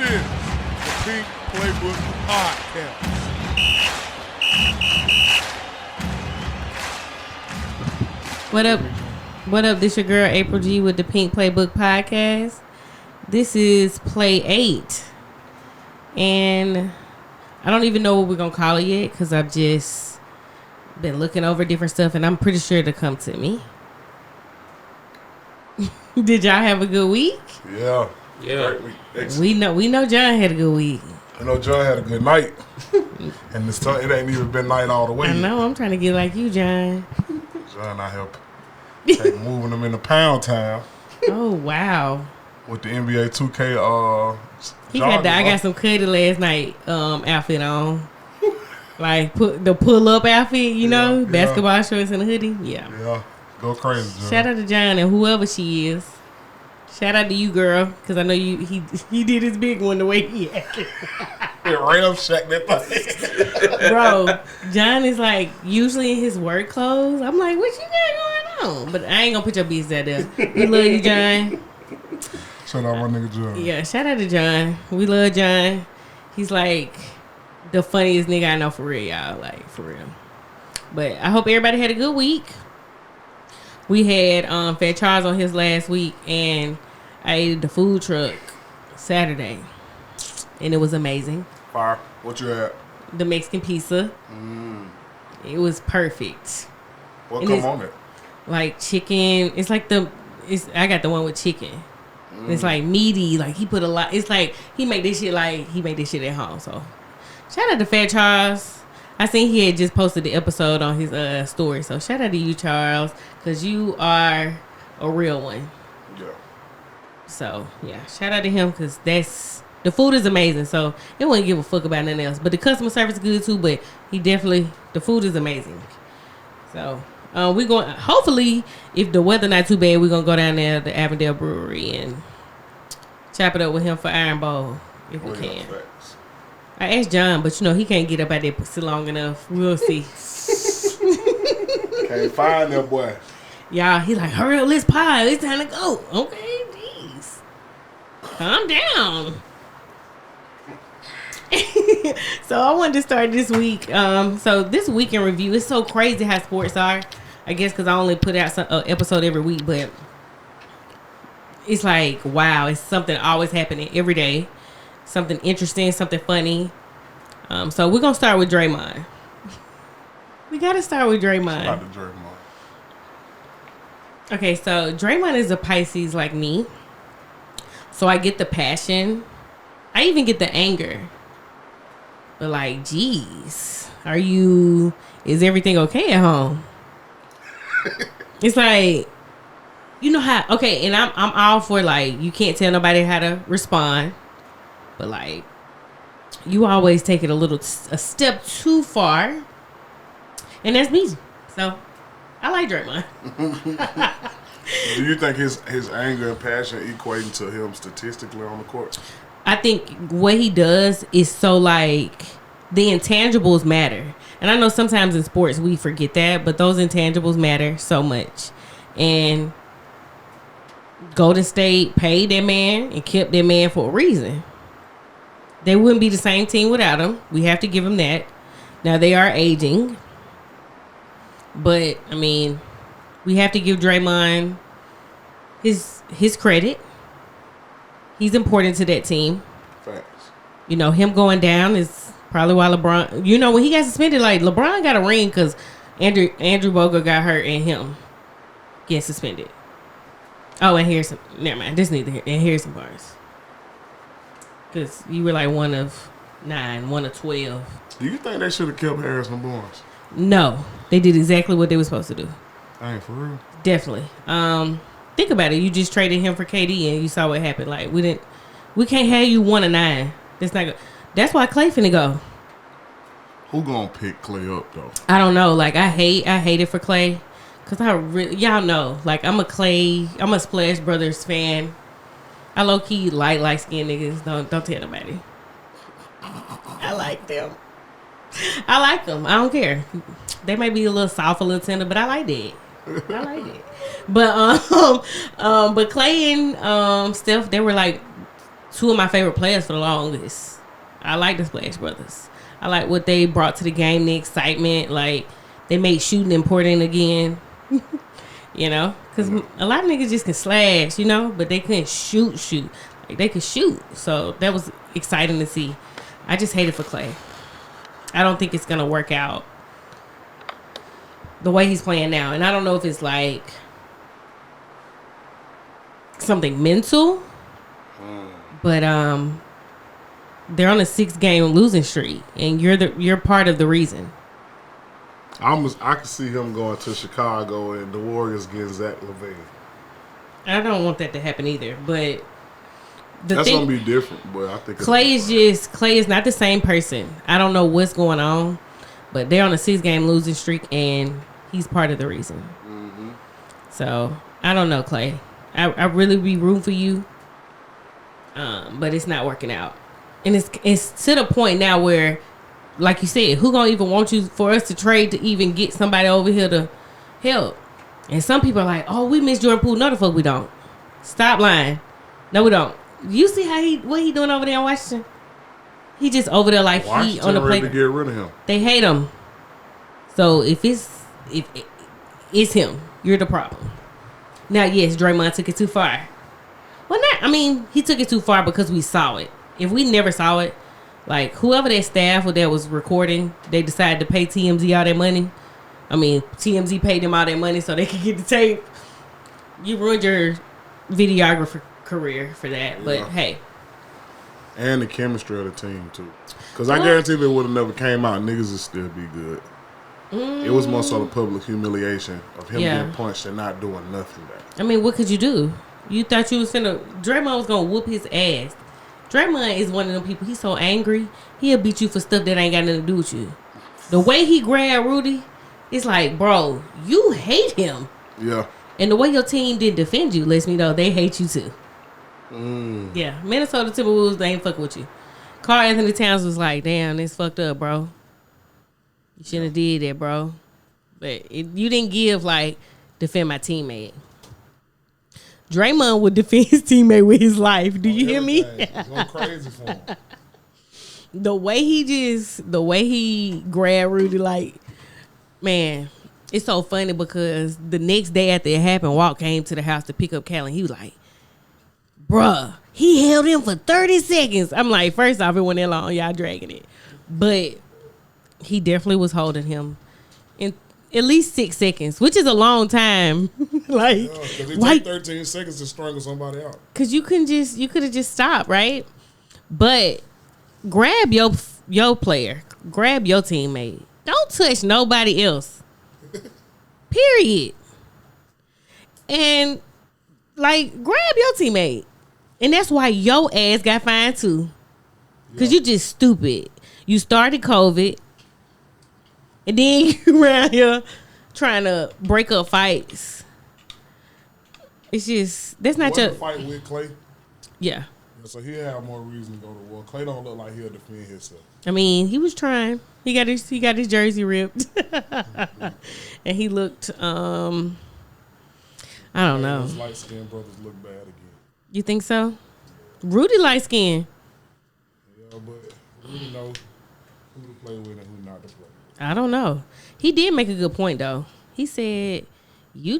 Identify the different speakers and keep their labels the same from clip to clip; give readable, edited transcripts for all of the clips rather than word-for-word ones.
Speaker 1: is the Pink Playbook Podcast.
Speaker 2: What up? What up? This your girl April G with the Pink Playbook Podcast. This is Play 8. And I don't even know what we're going to call it yet because I've just been looking over different stuff and I'm pretty sure it'll come to me. Did y'all have a good week?
Speaker 1: Yeah.
Speaker 2: We know John had a good week.
Speaker 1: I know John had a good night. And it ain't even been night all the way.
Speaker 2: I know. I'm trying to get like you, John.
Speaker 1: John, I help moving them into Pound Town.
Speaker 2: Oh, wow.
Speaker 1: With the NBA 2K
Speaker 2: I got some cutty last night outfit on. Like the pull up outfit, basketball shorts and a hoodie.
Speaker 1: Yeah. Go crazy, John.
Speaker 2: Shout out to John and whoever she is. Shout out to you, girl, because I know he did his big one the way he acted.
Speaker 1: Ram shack that thing.
Speaker 2: Bro, John is like usually in his work clothes. I'm like, what you got going on? But I ain't gonna put your business out there. We love you, John.
Speaker 1: Shout out my nigga John.
Speaker 2: Yeah, shout out to John. We love John. He's like the funniest nigga I know for real, y'all. Like, for real. But I hope everybody had a good week. We had Fat Charles on his last week, and I ate at the food truck Saturday, and it was amazing.
Speaker 1: Fire. What you had?
Speaker 2: The Mexican pizza. It was perfect.
Speaker 1: What
Speaker 2: and
Speaker 1: come on it?
Speaker 2: Like chicken. It's like I got the one with chicken. It's like meaty. Like he put a lot. It's like he made this shit at home. So shout out to Fat Charles. I seen he had just posted the episode on his story. So shout out to you, Charles, because you are a real one.
Speaker 1: Yeah.
Speaker 2: So yeah, shout out to him because the food is amazing. So he wouldn't give a fuck about nothing else. But the customer service is good too. But the food is amazing. So we're going. Hopefully, if the weather not too bad, we're gonna go down there to the Avondale Brewery and chop it up with him for Iron Bowl if we can. I asked John, but he can't get up out there pussy long enough. We'll see.
Speaker 1: Can't find that boy.
Speaker 2: Y'all, he like, hurry up, let's pie. It's time to go. Okay, jeez. Calm down. So I wanted to start this week. So this week in review, it's so crazy how sports are. I guess because I only put out some episode every week, but it's like, wow, it's something always happening every day. Something interesting, something funny. So we're going to start with Draymond. We got to start with Draymond.
Speaker 1: Start with Draymond.
Speaker 2: Okay, so Draymond is a Pisces like me. So I get the passion. I even get the anger. But like, geez, is everything okay at home? It's like, how, okay, and I'm all for like, you can't tell nobody how to respond. But like, you always take it a step too far. And that's me. So, I like Draymond.
Speaker 1: Do you think his anger and passion equating to him statistically on the court?
Speaker 2: I think what he does is so like, the intangibles matter. And I know sometimes in sports we forget that, but those intangibles matter so much. And Golden State paid that man and kept that man for a reason. They wouldn't be the same team without him. We have to give him that. Now, they are aging. But, I mean, we have to give Draymond his credit. He's important to that team.
Speaker 1: Facts.
Speaker 2: Him going down is probably why LeBron... when he got suspended, like, LeBron got a ring because Andrew Bogut got hurt and him getting suspended. Oh, and here's some... Never mind. This neither here. And here's some bars. Because you were like one of 9, one of 12.
Speaker 1: Do you think they should have kept Harrison Barnes?
Speaker 2: No. They did exactly what they were supposed to do.
Speaker 1: Dang, for real?
Speaker 2: Definitely. Think about it. You just traded him for KD and you saw what happened. Like, we can't have you 1 of 9. That's not good. That's why Clay finna go.
Speaker 1: Who gonna pick Clay up, though?
Speaker 2: I don't know. Like, I hate it for Clay. Because y'all know. Like, I'm a Splash Brothers fan. I low-key like light-skinned niggas. Don't tell nobody. I like them. I like them. I don't care. They may be a little soft, a little tender, but I like that. I like it. But Clay and Steph, they were like two of my favorite players for the longest. I like the Splash Brothers. I like what they brought to the game, the excitement. Like, they made shooting important again. You know? Because a lot of niggas just can slash, you know? But they couldn't shoot. Like, they could shoot. So, that was exciting to see. I just hate it for Clay. I don't think it's going to work out the way he's playing now. And I don't know if it's, like, something mental. But, they're on a 6-game losing streak, and you're part of the reason.
Speaker 1: I can see him going to Chicago and the Warriors getting Zach LaVine.
Speaker 2: I don't want that to happen either, but
Speaker 1: that's gonna be different. But I think
Speaker 2: Clay is not the same person. I don't know what's going on, but they're on a 6-game losing streak, and he's part of the reason. Mm-hmm. So I don't know, Clay. I really be rooting for you, but it's not working out. And it's to the point now where, like you said, who gonna even want you for us to trade to even get somebody over here to help? And some people are like, oh, we miss Jordan Poole. No, the fuck we don't. Stop lying. No, we don't. You see what he doing over there in Washington? He just over there like
Speaker 1: Washington
Speaker 2: he on the play.
Speaker 1: To get rid of him.
Speaker 2: They hate him. So if it's him, you're the problem. Now, yes, Draymond took it too far. Well, he took it too far because we saw it. If we never saw it, like, whoever that staff that was recording, they decided to pay TMZ all that money. I mean, TMZ paid them all that money so they could get the tape. You ruined your videographer career for that, yeah. But hey.
Speaker 1: And the chemistry of the team, too. Because I guarantee if it would have never came out, niggas would still be good. It was more so the public humiliation of him getting punched and not doing nothing back.
Speaker 2: I mean, what could you do? You thought you was Draymond was going to whoop his ass. Draymond is one of them people. He's so angry. He'll beat you for stuff that ain't got nothing to do with you. The way he grabbed Rudy, it's like, bro, you hate him. Yeah. And the way your team didn't defend you lets me know they hate you too. Yeah. Minnesota Timberwolves, they ain't fucking with you. Karl Anthony Towns was like, damn, this fucked up, bro. You shouldn't have did that, bro. But you didn't give, like, defend my teammate. Draymond would defend his teammate with his life. Do you hear me?
Speaker 1: It's going crazy for him.
Speaker 2: The way he grabbed Rudy, like, man, it's so funny because the next day after it happened, Walt came to the house to pick up Callan. He was like, bruh, he held him for 30 seconds. I'm like, first off, it wasn't that long. Y'all dragging it. But he definitely was holding him in at least 6 seconds, which is a long time. Like,
Speaker 1: because it takes 13 seconds to strangle somebody out.
Speaker 2: Because you could have just stopped, right? But grab your player, grab your teammate. Don't touch nobody else. Period. And like, grab your teammate, and that's why your ass got fined too. Because you just stupid. You started COVID. And then you around here trying to break up fights. It's just, that's not your
Speaker 1: fight with Clay.
Speaker 2: Yeah.
Speaker 1: So he'll have more reason to go to war. Clay don't look like he'll defend himself.
Speaker 2: I mean, he was trying. He got his jersey ripped. And he looked I don't know.
Speaker 1: Those light skinned brothers look bad again.
Speaker 2: You think so? Rudy light skinned.
Speaker 1: Yeah, but Rudy know who to play with and who not to play with.
Speaker 2: I don't know. He did make a good point, though. He said, he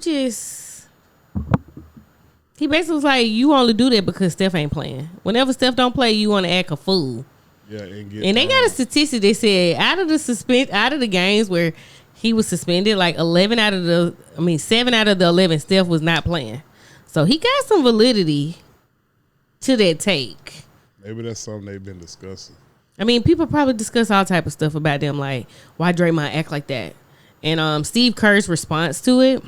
Speaker 2: basically was like, you only do that because Steph ain't playing. Whenever Steph don't play, you want to act a fool.
Speaker 1: Yeah,
Speaker 2: and they got a statistic that said out of the games where he was suspended, like 7 out of the 11, Steph was not playing. So he got some validity to that take.
Speaker 1: Maybe that's something they've been discussing.
Speaker 2: I mean, people probably discuss all type of stuff about them, like why Draymond act like that. And Steve Kerr's response to it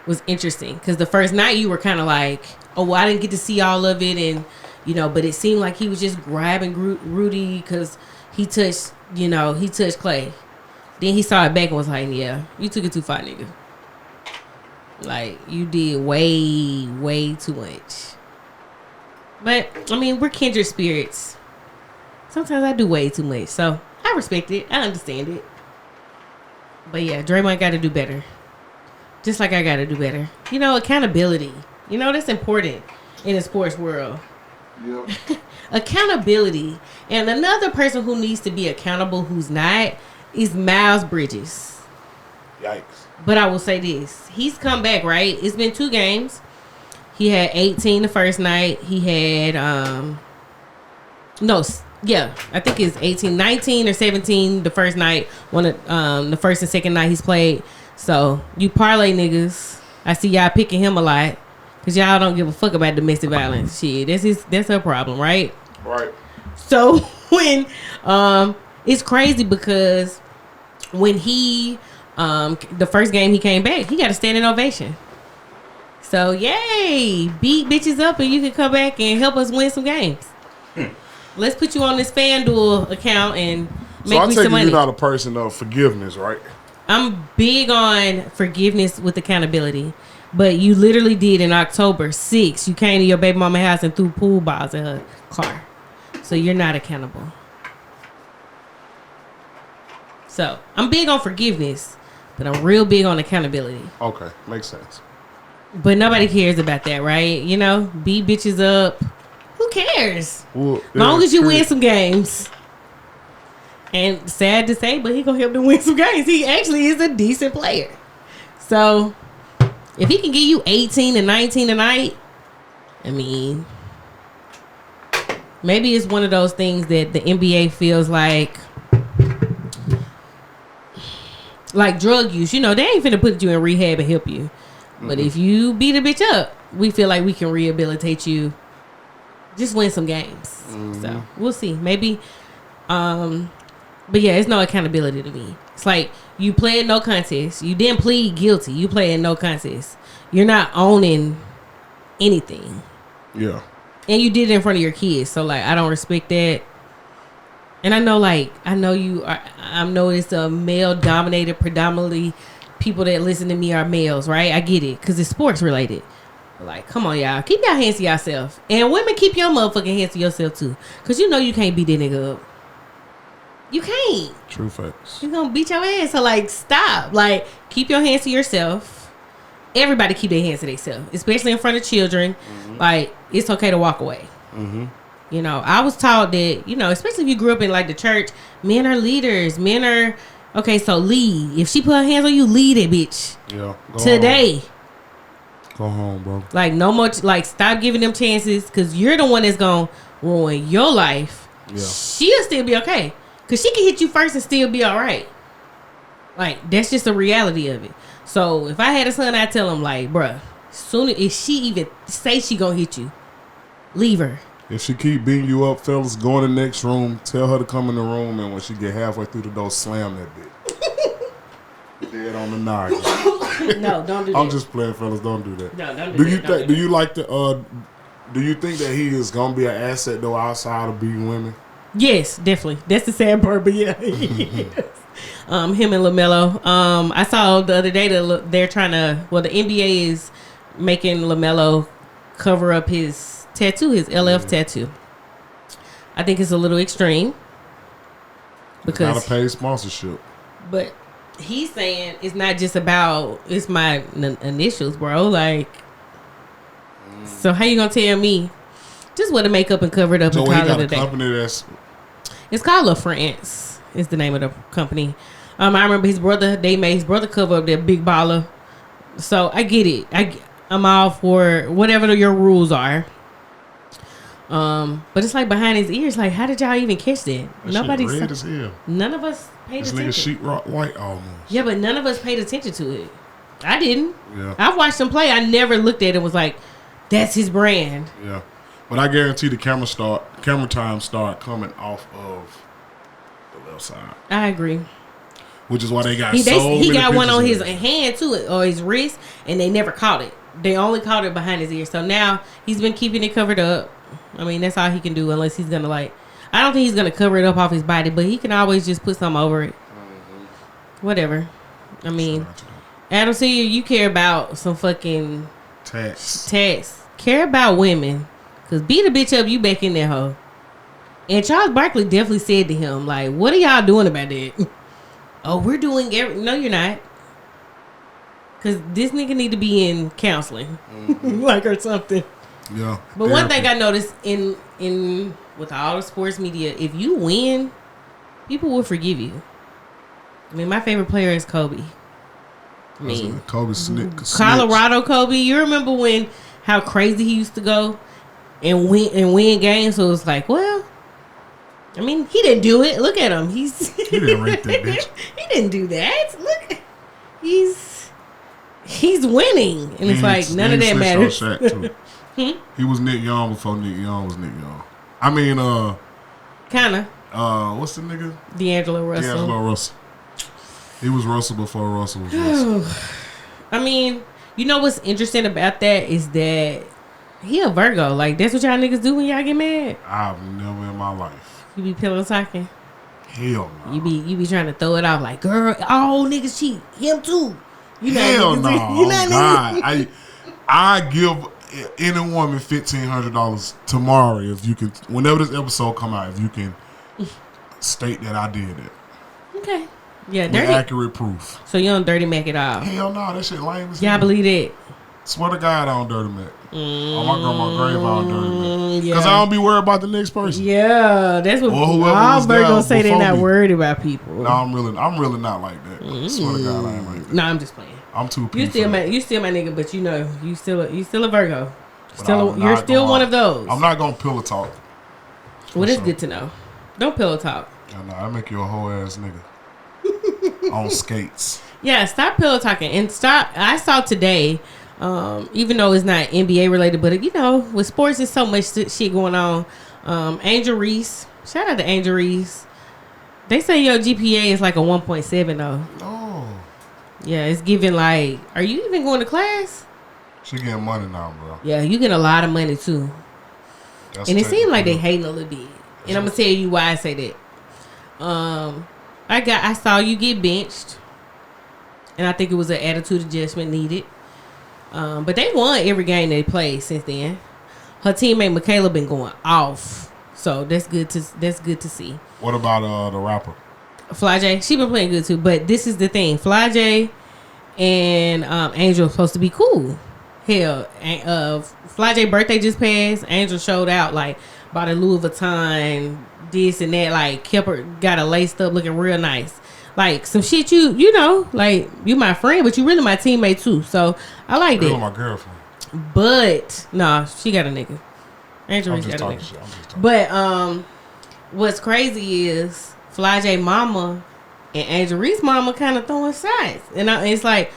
Speaker 2: was interesting because the first night you were kind of like, oh, well, I didn't get to see all of it, and but it seemed like he was just grabbing Rudy because he touched Clay. Then he saw it back and was like, yeah, you took it too far, nigga. Like, you did way, way too much. But, I mean, we're kindred spirits. Sometimes I do way too much. So, I respect it. I understand it. But, yeah, Draymond got to do better. Just like I got to do better. Accountability. That's important in the sports world.
Speaker 1: Yeah.
Speaker 2: Accountability. And another person who needs to be accountable who's not is Miles Bridges.
Speaker 1: Yikes.
Speaker 2: But I will say this. He's come back, right? It's been 2 games. He had 18 the first night. He had, I think it's 18, 19 or 17 the first night. One of the first and second night he's played. So, you parlay niggas. I see y'all picking him a lot. Because y'all don't give a fuck about domestic violence. Shit, that's her problem, right?
Speaker 1: Right.
Speaker 2: So, when, it's crazy because when he, the first game he came back, he got a standing ovation. So, yay! Beat bitches up and you can come back and help us win some games. Let's put you on this FanDuel account and make me some money.
Speaker 1: You're not a person of forgiveness, right?
Speaker 2: I'm big on forgiveness with accountability. But you literally did in October 6th. You came to your baby mama's house and threw pool balls in her car. So you're not accountable. So I'm big on forgiveness, but I'm real big on accountability.
Speaker 1: Okay, makes sense.
Speaker 2: But nobody cares about that, right? You know, beat bitches up. Who cares?
Speaker 1: Well,
Speaker 2: long as you win some games. And sad to say, but he gonna help them win some games. He actually is a decent player. So if he can give you 18 and 19 tonight, I mean, maybe it's one of those things that the NBA feels like drug use. You know, they ain't finna put you in rehab and help you. But if you beat a bitch up, we feel like we can rehabilitate you. Just win some games. So we'll see. Maybe, but yeah, it's no accountability to me. It's like you playing no contest. You didn't plead guilty. You playing no contest. You're not owning anything. Yeah. And you did it in front of your kids. So like, I don't respect that. And I know it's a male dominated, predominantly people that listen to me are males, right? I get it. Cause it's sports related. But like, come on y'all. Keep your hands to yourself. And women, keep your motherfucking hands to yourself too. Cause you know you can't beat that nigga up. You can't.
Speaker 1: True facts.
Speaker 2: You're gonna beat your ass. So like, stop. Like, keep your hands to yourself. Everybody keep their hands to themselves, especially in front of children. Like, it's okay to walk away. You know, I was taught that, you know, especially if you grew up in like the church, men are leaders. Men are, okay, so lead. If she put her hands on you, lead it, bitch. Yeah. Today.
Speaker 1: Go home, bro.
Speaker 2: Like, no more, like, stop giving them chances because you're the one that's gonna ruin your life. Yeah. She'll still be okay. Because she can hit you first and still be all right. Like, that's just the reality of it. So, if I had a son, I'd tell him, like, bruh, soon as she even say she gonna hit you, leave her.
Speaker 1: If she keep beating you up, fellas, go in the next room, tell her to come in the room, and when she get halfway through the door, slam that bitch. Dead on the noggin.
Speaker 2: No, don't do that.
Speaker 1: I'm just playing, fellas. Don't do that.
Speaker 2: No, don't do that.
Speaker 1: Do you like the? Do you think that he is gonna be an asset though outside of beating women?
Speaker 2: Yes, definitely. That's the sad part, but yeah. Yes. Him and LaMelo. I saw the other day that they're trying to. Well, the NBA is making LaMelo cover up his tattoo, his LF tattoo. I think it's a little extreme because
Speaker 1: it's not a paid sponsorship.
Speaker 2: But he's saying it's not just about it's my initials, bro. Like, so how you gonna tell me just wear the makeup and cover it up and call it a day?
Speaker 1: Company that's
Speaker 2: it's called La France. Is the name of the company. I remember his brother. They made his brother cover up that big baller. So I get it. I'm all for whatever your rules are. But it's like behind his ears. Like, how did y'all even catch that?
Speaker 1: Nobody. Red as hell.
Speaker 2: None of us paid attention.
Speaker 1: This nigga sheetrock white almost.
Speaker 2: Yeah, but none of us paid attention to it. I didn't.
Speaker 1: Yeah.
Speaker 2: I've watched him play. I never looked at it and was like, that's his brand.
Speaker 1: Yeah. But I guarantee the camera time start coming off of the left side.
Speaker 2: I agree.
Speaker 1: Which is why they got
Speaker 2: he got one on his hand too, or his wrist, and they never caught it. They only caught it behind his ear. So now he's been keeping it covered up. I mean, that's all he can do unless he's gonna I don't think he's gonna cover it up off his body, but he can always just put something over it. Whatever. I mean, Adam Senior, you care about some fucking tats. Care about women. Cause beat a bitch up, you back in that hoe. And Charles Barkley definitely said to him, like, what are y'all doing about that? Oh, we're doing no, you're not. Cause this nigga need to be in counseling. Like, or something.
Speaker 1: Yeah.
Speaker 2: But one thing I noticed in with all the sports media, if you win, people will forgive you. I mean, my favorite player is Kobe. I mean,
Speaker 1: Kobe
Speaker 2: Colorado Kobe. You remember how crazy he used to go and win games? So it's like, well, I mean, he didn't do it. Look at him. He
Speaker 1: didn't rate that bitch.
Speaker 2: He didn't do that. Look, he's winning, and it's like none of that matters.
Speaker 1: Too. He was Nick Young before Nick Young was Nick Young. I mean,
Speaker 2: kinda.
Speaker 1: What's the nigga?
Speaker 2: D'Angelo Russell.
Speaker 1: He was Russell before Russell was Russell.
Speaker 2: I mean, you know what's interesting about that is that he a Virgo. Like, that's what y'all niggas do when y'all get mad.
Speaker 1: I've never in my life.
Speaker 2: You be pillow talking.
Speaker 1: Hell no.
Speaker 2: You be trying to throw it off like, girl, all niggas cheat. Him too. You know,
Speaker 1: hell no. Oh God. I give any woman $1,500 tomorrow if you can. Whenever this episode come out, if you can state that I did it.
Speaker 2: Okay. Yeah,
Speaker 1: with accurate proof.
Speaker 2: So you don't dirty Mac at all?
Speaker 1: Hell no, that shit lame as
Speaker 2: hell. Y'all believe it?
Speaker 1: Swear to God, I don't dirty Mac. On my grandma's grave, I don't dirty Mac. Because I don't be worried about the next person.
Speaker 2: Yeah, that's what all Virgos say. They're not worried about people.
Speaker 1: No, I'm really not like that. Swear to God, I ain't like that.
Speaker 2: No, I'm just playing.
Speaker 1: I'm too.
Speaker 2: You still my nigga, but you know you still a Virgo. You're still one of those.
Speaker 1: I'm not gonna pillow talk.
Speaker 2: Well, that's good to know. Don't pillow talk.
Speaker 1: I make you a whole ass nigga. On skates. Yeah,
Speaker 2: stop pillow talking and stop. I saw today, even though it's not NBA related, but you know, with sports, there's so much shit going on. Angel Reese, shout out to Angel Reese. They say your GPA is like a 1.7 though.
Speaker 1: Oh.
Speaker 2: Yeah, it's giving like. Are you even going to class?
Speaker 1: She getting money now, bro.
Speaker 2: Yeah, you get a lot of money too. And it seems like they hating a little bit. And I'm gonna tell you why I say that. I saw you get benched, and I think it was an attitude adjustment needed. But they won every game they played since then. Her teammate Michaela been going off, so that's good to see.
Speaker 1: What about the rapper?
Speaker 2: Fly J? She been playing good too. But this is the thing: Fly J and Angel are supposed to be cool. Hell, Fly J birthday just passed. Angel showed out like bought a Louis Vuitton, this and that, like got her laced up looking real nice. Like some shit you know, like you my friend, but you really my teammate too. So I like that.
Speaker 1: My girlfriend.
Speaker 2: But nah, she got a nigga. Angel Reese got a nigga. But what's crazy is Fly J mama and Angel Reese mama kind of throwing shots. And it's like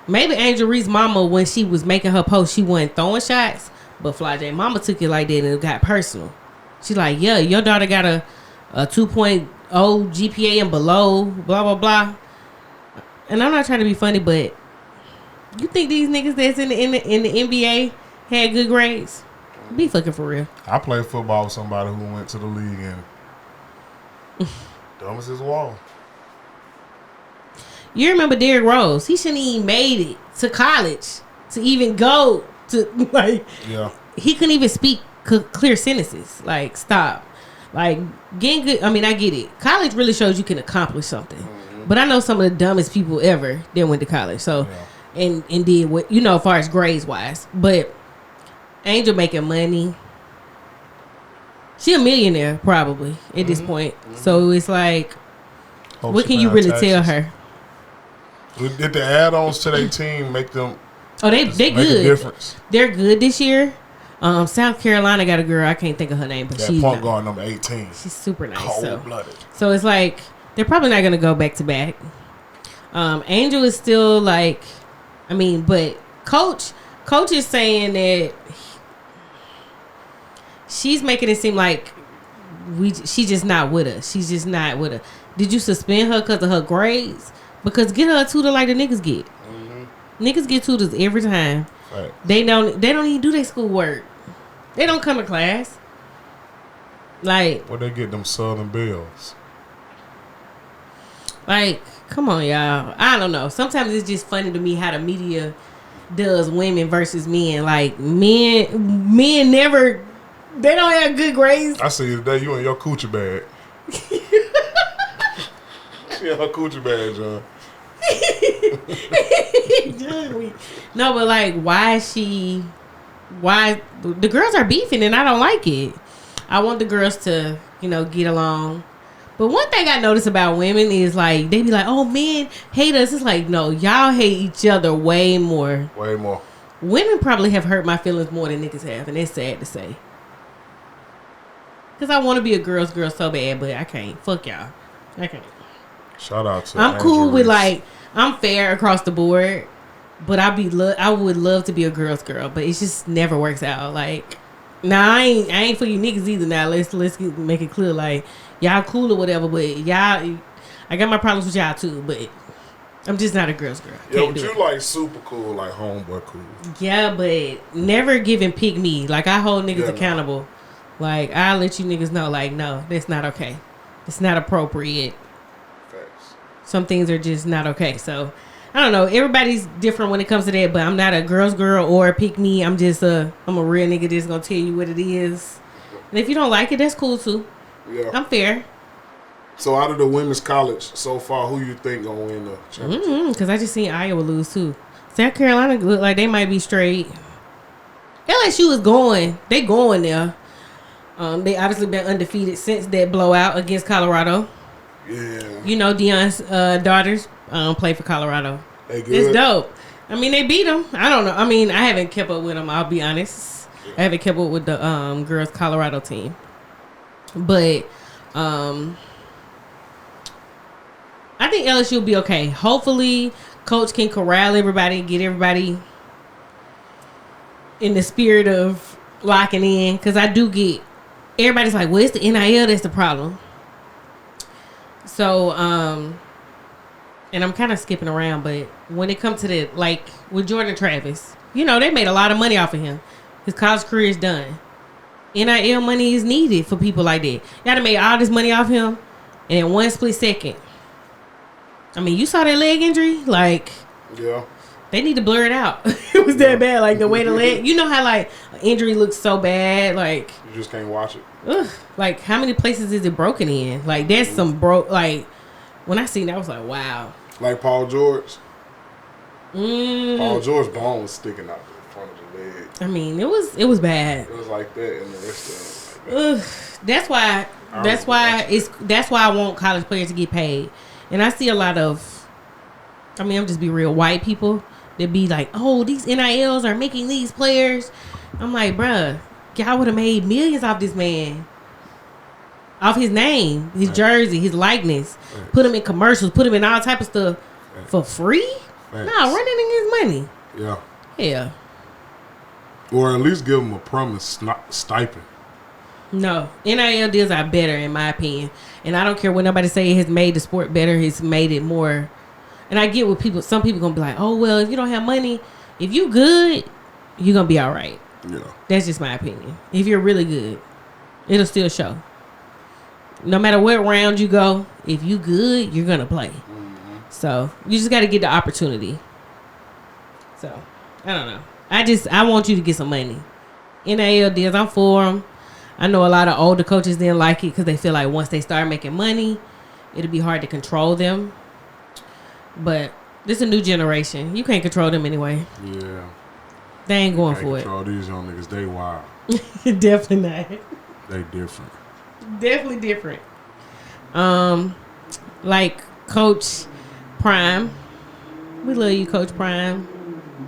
Speaker 2: maybe Angel Reese mama, when she was making her post, she wasn't throwing shots. But Fly J mama took it like that and it got personal. She's like, yeah, your daughter got a 2.0 GPA and below, blah, blah, blah. And I'm not trying to be funny, but you think these niggas that's in the NBA had good grades? Be fucking for real.
Speaker 1: I played football with somebody who went to the league and dumb as his wall.
Speaker 2: You remember Derrick Rose? He shouldn't even made it to college to even go to, like,
Speaker 1: yeah.
Speaker 2: He couldn't even speak clear sentences. Like, stop. Like, getting good. I mean, I get it. College really shows you can accomplish something. Mm-hmm. But I know some of the dumbest people ever that went to college. So, yeah. and did what, you know, as far as grades wise. But Angel making money. She a millionaire probably at this point. Mm-hmm. So it's like, what can you really tell her?
Speaker 1: Did the add-ons to their team make them?
Speaker 2: Oh, they
Speaker 1: make
Speaker 2: good.
Speaker 1: A difference?
Speaker 2: They're good this year. South Carolina got a girl, I can't think of her name, but she's
Speaker 1: point guard number 18.
Speaker 2: She's super nice.
Speaker 1: Cold-blooded.
Speaker 2: So it's like they're probably not gonna go back to back. Angel is still like, I mean, but coach is saying that she's making it seem like she's just not with us. She's just not with her. Did you suspend her because of her grades? Because get her a tutor like the niggas get. Mm-hmm. Niggas get tutors every time. Right. They don't even do their schoolwork. They don't come to class. Like,
Speaker 1: where they get them Southern Bells?
Speaker 2: Like, come on, y'all. I don't know. Sometimes it's just funny to me how the media does women versus men. Like, men never, they don't have good grades.
Speaker 1: I see you today. You in your coochie bag. She in her coochie bag, John.
Speaker 2: No, but like, why is she why the girls are beefing and I don't like it. I want the girls to, get along. But one thing I notice about women is like they be like, "Oh, men hate us." It's like, no, y'all hate each other way more.
Speaker 1: Way more.
Speaker 2: Women probably have hurt my feelings more than niggas have, and it's sad to say. Cause I want to be a girl's girl so bad, but I can't. Fuck y'all. I can't.
Speaker 1: Shout out to.
Speaker 2: I'm cool with I'm fair across the board, but I would love to be a girl's girl, but it just never works out. Like, nah, I ain't for you niggas either. Now let's make it clear. Like, y'all cool or whatever, but y'all, I got my problems with y'all too. But I'm just not a girl's girl.
Speaker 1: Yeah, but you like super cool, like homeboy cool.
Speaker 2: Yeah, but never giving pick me. Like I hold niggas accountable. No. Like I'll let you niggas know. Like no, that's not okay. It's not appropriate.
Speaker 1: Facts.
Speaker 2: Some things are just not okay. So I don't know. Everybody's different when it comes to that. But I'm not a girl's girl or a pick me. I'm a real nigga that's gonna tell you what it is. And if you don't like it, that's cool too.
Speaker 1: Yeah,
Speaker 2: I'm fair.
Speaker 1: So out of the women's college so far, who you think gonna win the championship?
Speaker 2: Because I just seen Iowa lose too. South Carolina look like they might be straight. LSU is going. They going there. They obviously been undefeated since that blowout against Colorado.
Speaker 1: Yeah.
Speaker 2: Deion's daughters play for Colorado.
Speaker 1: They good.
Speaker 2: It's dope. I mean, they beat them. I don't know. I mean, I haven't kept up with them. I'll be honest. Yeah. I haven't kept up with the girls Colorado team. But I think LSU will be okay. Hopefully, coach can corral everybody and get everybody in the spirit of locking in. Because I do get... Everybody's like, well, it's the NIL that's the problem. So, and I'm kind of skipping around, but when it comes to the, like, with Jordan Travis, they made a lot of money off of him. His college career is done. NIL money is needed for people like that. Y'all done made all this money off him, and in one split second. I mean, you saw that leg injury? Like,
Speaker 1: yeah.
Speaker 2: They need to blur it out. It was that bad. Like, the way the leg... You know how, like, an injury looks so bad? Like...
Speaker 1: You just can't watch it.
Speaker 2: Ugh, like, how many places is it broken in? Like, there's some broke... Like, when I seen that, I was like, wow.
Speaker 1: Like Paul George? Paul George's bone was sticking out the front of the leg.
Speaker 2: I mean, it was bad.
Speaker 1: It was like that, and the rest of it
Speaker 2: was like that. That's why I want college players to get paid. And I see a lot of... I mean, I'm just be real white people... They'd be like, oh, these NILs are making these players. I'm like, bruh, y'all would have made millions off this man. Off his name, his jersey, his likeness. Put him in commercials, put him in all type of stuff for free? Nah, run it in his money.
Speaker 1: Yeah.
Speaker 2: Yeah.
Speaker 1: Or at least give him a promised stipend.
Speaker 2: No. NIL deals are better, in my opinion. And I don't care what nobody say it has made the sport better. It's made it more... And I get what some people gonna be like, oh, well, if you don't have money, if you good, you're gonna be all right.
Speaker 1: Yeah.
Speaker 2: That's just my opinion. If you're really good, it'll still show. No matter what round you go, if you good, you're gonna play. Mm-hmm. So you just gotta get the opportunity. So, I don't know. I want you to get some money. NIL deals, I'm for them. I know a lot of older coaches didn't like it because they feel like once they start making money, it'll be hard to control them. But this is a new generation. You can't control them anyway.
Speaker 1: Yeah.
Speaker 2: They ain't going for it.
Speaker 1: Control these young niggas. They wild.
Speaker 2: Definitely not.
Speaker 1: They different.
Speaker 2: Definitely different. Like Coach Prime. We love you, Coach Prime.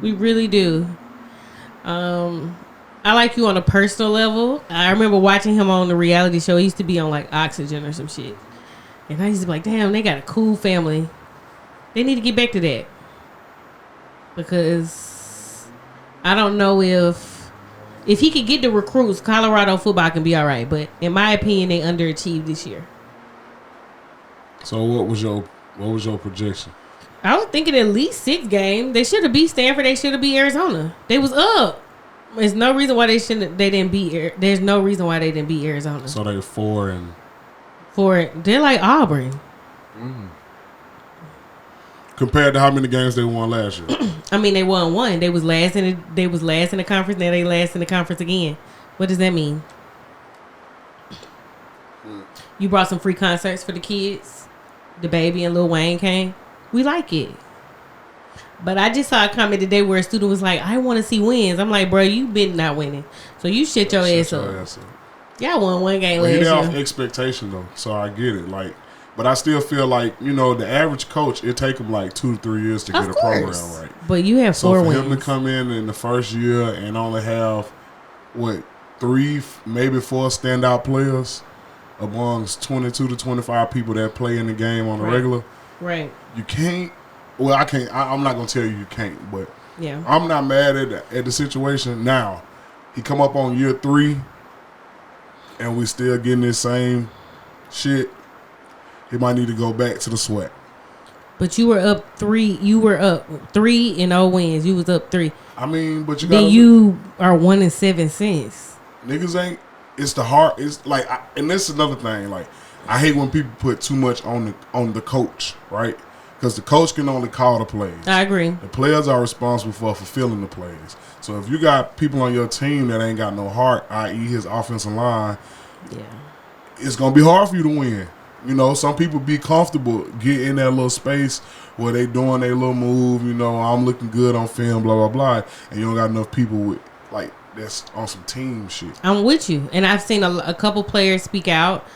Speaker 2: We really do. I like you on a personal level. I remember watching him on the reality show. He used to be on like Oxygen or some shit. And I used to be like, damn, they got a cool family. They need to get back to that. Because I don't know if he could get the recruits, Colorado football can be all right. But in my opinion, they underachieved this year.
Speaker 1: So what was your projection?
Speaker 2: I was thinking at least 6 games. They should have beat Stanford. They should have beat Arizona. They was up. There's no reason why they didn't beat. There's no reason why they didn't beat Arizona.
Speaker 1: So they're 4
Speaker 2: they're like Auburn.
Speaker 1: Mm. Compared to how many games they won last year?
Speaker 2: I mean, they won 1. They was last in the conference. Now they last in the conference again. What does that mean? You brought some free concerts for the kids. The Baby and Lil Wayne came. We like it. But I just saw a comment today where a student was like, I want to see wins. I'm like, bro, you been not winning. So you shut your ass up. Y'all won one game last year. He didn't have
Speaker 1: expectation, though, so I get it. Like, but I still feel like, the average coach, it take him like 2 to 3 years to get a program right.
Speaker 2: But you have 4 wins.
Speaker 1: So for him to come in the first year and only have, 3, maybe 4 standout players amongst 22 to 25 people that play in the game on a regular.
Speaker 2: Right.
Speaker 1: You can't. Well, I can't. I'm not gonna tell you can't, but
Speaker 2: yeah,
Speaker 1: I'm not mad at the situation. Now, he come up on year 3, and we still getting this same shit. He might need to go back to the SWAC.
Speaker 2: But you were up 3. You were up 3 and 0 wins. You was up 3.
Speaker 1: I mean, but you got. Then
Speaker 2: you are 1-7 since.
Speaker 1: Niggas ain't. It's the heart. It's like, and this is another thing. Like, I hate when people put too much on the coach, right? Because the coach can only call the plays.
Speaker 2: I agree.
Speaker 1: The players are responsible for fulfilling the plays. So if you got people on your team that ain't got no heart, i.e. his offensive line, it's going to be hard for you to win. Some people be comfortable, get in that little space where they doing their little move, I'm looking good on film, blah, blah, blah. And you don't got enough people with, like, that's on some team shit.
Speaker 2: I'm with you. And I've seen a couple players speak out.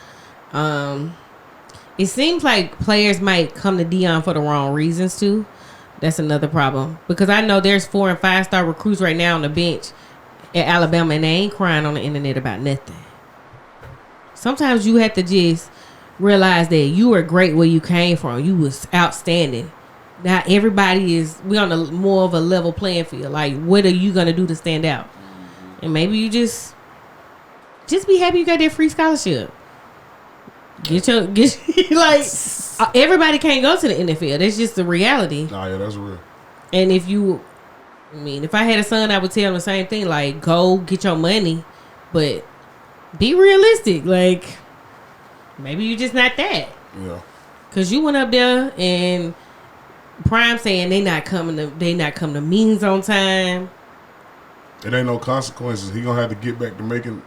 Speaker 2: It seems like players might come to Dion for the wrong reasons too. That's another problem, because I know there's 4 and 5 star recruits right now on the bench at Alabama, and they ain't crying on the internet about nothing. Sometimes you have to just realize that you were great where you came from. You was outstanding. Now everybody we on a more of a level playing field. Like, what are you gonna do to stand out? And maybe you just be happy you got that free scholarship. Get like, everybody can't go to the NFL. That's just the reality.
Speaker 1: Nah, yeah, that's real.
Speaker 2: And if I had a son, I would tell him the same thing. Like, go get your money, but be realistic. Like, maybe you just not that.
Speaker 1: Yeah. Cause
Speaker 2: you went up there and Prime saying they not coming to meetings on time.
Speaker 1: It ain't no consequences. He gonna have to get back to making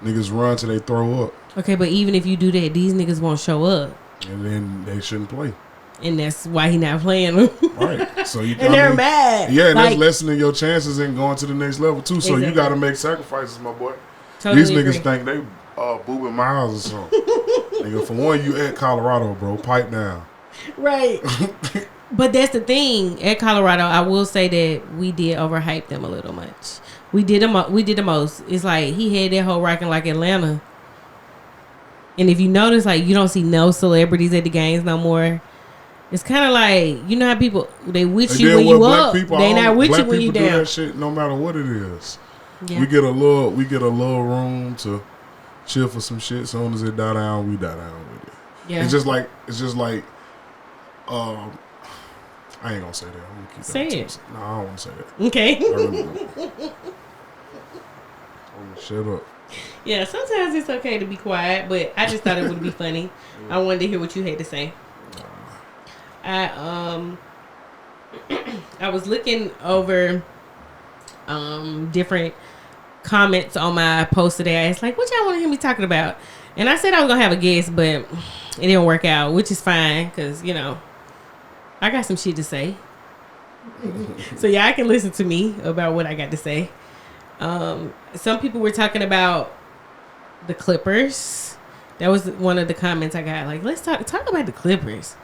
Speaker 1: niggas run till they throw up.
Speaker 2: Okay, but even if you do that, these niggas won't show up.
Speaker 1: And then they shouldn't play.
Speaker 2: And that's why he not playing them.
Speaker 1: Right. So
Speaker 2: they're mad.
Speaker 1: Yeah, and that's lessening your chances in going to the next level too. So you got to make sacrifices, my boy.
Speaker 2: Totally
Speaker 1: These niggas
Speaker 2: agree.
Speaker 1: think they boobing miles or something. Nigga, for one, you at Colorado, bro. Pipe down.
Speaker 2: Right. But that's the thing. At Colorado, I will say that we did overhype them a little much. We did the most. It's like he had that whole rocking like Atlanta. And if you notice, like, you don't see no celebrities at the games no more. It's kind of like, you know how people, they with you when you up, they not with you when you down.
Speaker 1: Do that shit no matter what it is.
Speaker 2: Yeah.
Speaker 1: We get a little room to chill for some shit. As soon as it die down, we die down with it. Yeah. It's just like I ain't gonna say that. I'm gonna keep
Speaker 2: say it.
Speaker 1: No, I don't want to say that.
Speaker 2: Okay.
Speaker 1: I really don't. I'm gonna shut up.
Speaker 2: Yeah, sometimes it's okay to be quiet, but I just thought it would be funny. I wanted to hear what you had to say. I was looking over different comments on my post today. I was like, what y'all want to hear me talking about? And I said I was gonna have a guest, but it didn't work out, which is fine because I got some shit to say. So y'all can listen to me about what I got to say. Some people were talking about the Clippers. That was one of the comments I got. Like, let's talk about the Clippers.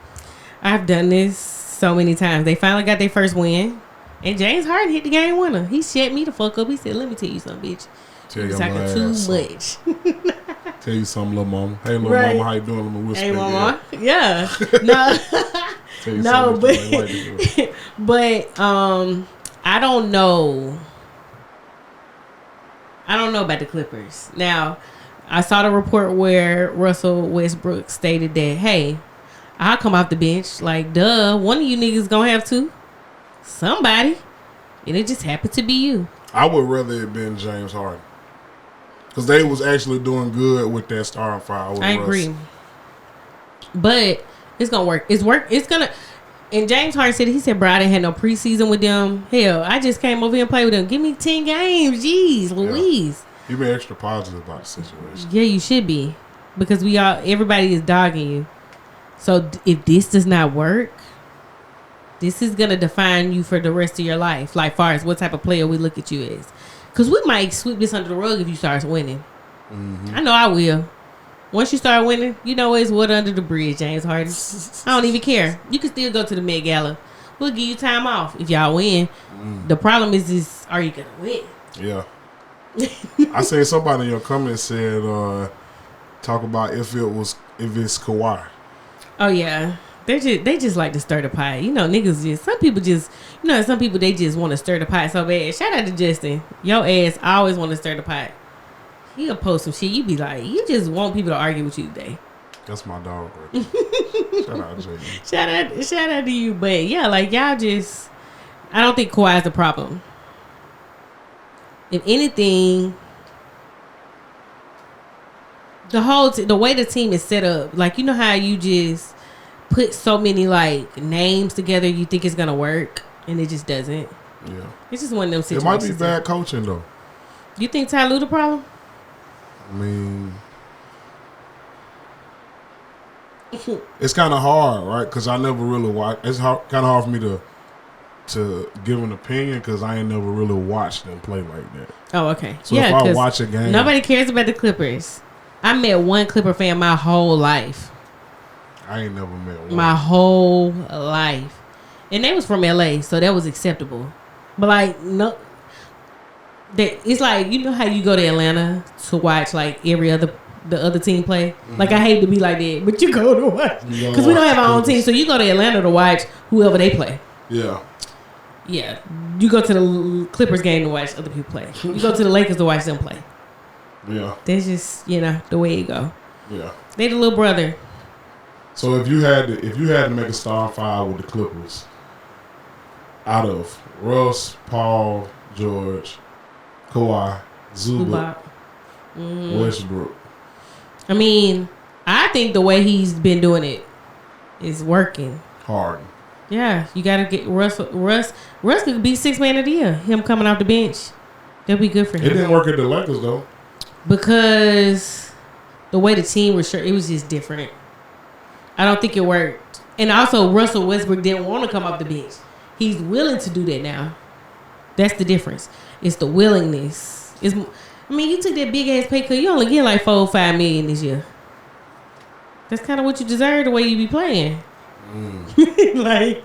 Speaker 2: I've done this so many times. They finally got their first win, and James Harden hit the game winner. He shut me the fuck up. He said, "Let me tell you something, bitch. You're talking too much."
Speaker 1: Tell you something, little mama. Hey, little mama, how you doing? Let me whisper.
Speaker 2: Hey, mama. Yeah. No. No, but I don't know. I don't know about the Clippers. Now, I saw the report where Russell Westbrook stated that, hey, I'll come off the bench. Like, duh, one of you niggas gonna have to. Somebody. And it just happened to be you.
Speaker 1: I would rather it been James Harden. Because they was actually doing good with that starting five.
Speaker 2: I agree. But it's gonna work. It's gonna. And James Harden said, he said, bro, I didn't have no preseason with them. Hell, I just came over here and played with them. Give me 10 games. Jeez, Louise.
Speaker 1: You been extra positive about the situation.
Speaker 2: Yeah, you should be. Because everybody is dogging you. So if this does not work, This is going to define you for the rest of your life. Like, far as what type of player we look at you as. Because we might sweep this under the rug if you start winning. Mm-hmm. I know I will. Once you start winning, you know it's water under the bridge, James Harden. I don't even care. You can still go to the Met Gala. We'll give you time off if y'all win. The problem is are you going to win?
Speaker 1: Yeah. I said somebody in your comments said, talk about if it's Kawhi.
Speaker 2: Oh, yeah. They just like to stir the pot. You know, niggas just, some people they just want to stir the pot so bad. Shout out to Justin. Your ass always want to stir the pot. He'll post some shit. You be like, you just want people to argue with you today.
Speaker 1: That's my dog right there. Shout out, Jay.
Speaker 2: Shout out to you. But yeah, like y'all just, I don't think Kawhi's the problem. If anything, the way the team is set up, like you know how you just put so many like names together, you think it's gonna work, and it just doesn't.
Speaker 1: Yeah,
Speaker 2: it's just one of them situations.
Speaker 1: It might be bad coaching though.
Speaker 2: You think Ty Lue the problem?
Speaker 1: I mean, it's kind of hard, right? Because I never really watch. It's kind of hard for me to give an opinion because I ain't never really watched them play like that.
Speaker 2: Oh, okay.
Speaker 1: So yeah, if I watch a game,
Speaker 2: nobody cares about the Clippers. I met one Clipper fan my whole life.
Speaker 1: I ain't never met one.
Speaker 2: My whole life. And they was from LA, so that was acceptable. But like, no, it's like, you know how you go to Atlanta to watch like the other team play? Mm-hmm. Like, I hate to be like that, but you go to watch. Because we don't have our own team, so you go to Atlanta to watch whoever they play.
Speaker 1: Yeah.
Speaker 2: Yeah. You go to the Clippers game to watch other people play. You go to the Lakers to watch them play.
Speaker 1: Yeah.
Speaker 2: That's just, the way it go.
Speaker 1: Yeah.
Speaker 2: They the little brother.
Speaker 1: So if you had to make a star five with the Clippers, out of Russ, Paul, George, Kawhi, Zubac, Westbrook. I
Speaker 2: mean, I think the way he's been doing it is working.
Speaker 1: Hard.
Speaker 2: Yeah, you got to get Russ. Russ could be 6th man of the year. Him coming off the bench, that'd be good for him.
Speaker 1: It didn't work at the Lakers though,
Speaker 2: because the way the team was, it was just different. I don't think it worked. And also, Russell Westbrook didn't want to come off the bench. He's willing to do that now. That's the difference. It's the willingness. You took that big ass pay cut. You only get like $4 or $5 million this year. That's kind of what you deserve the way you be playing. Like,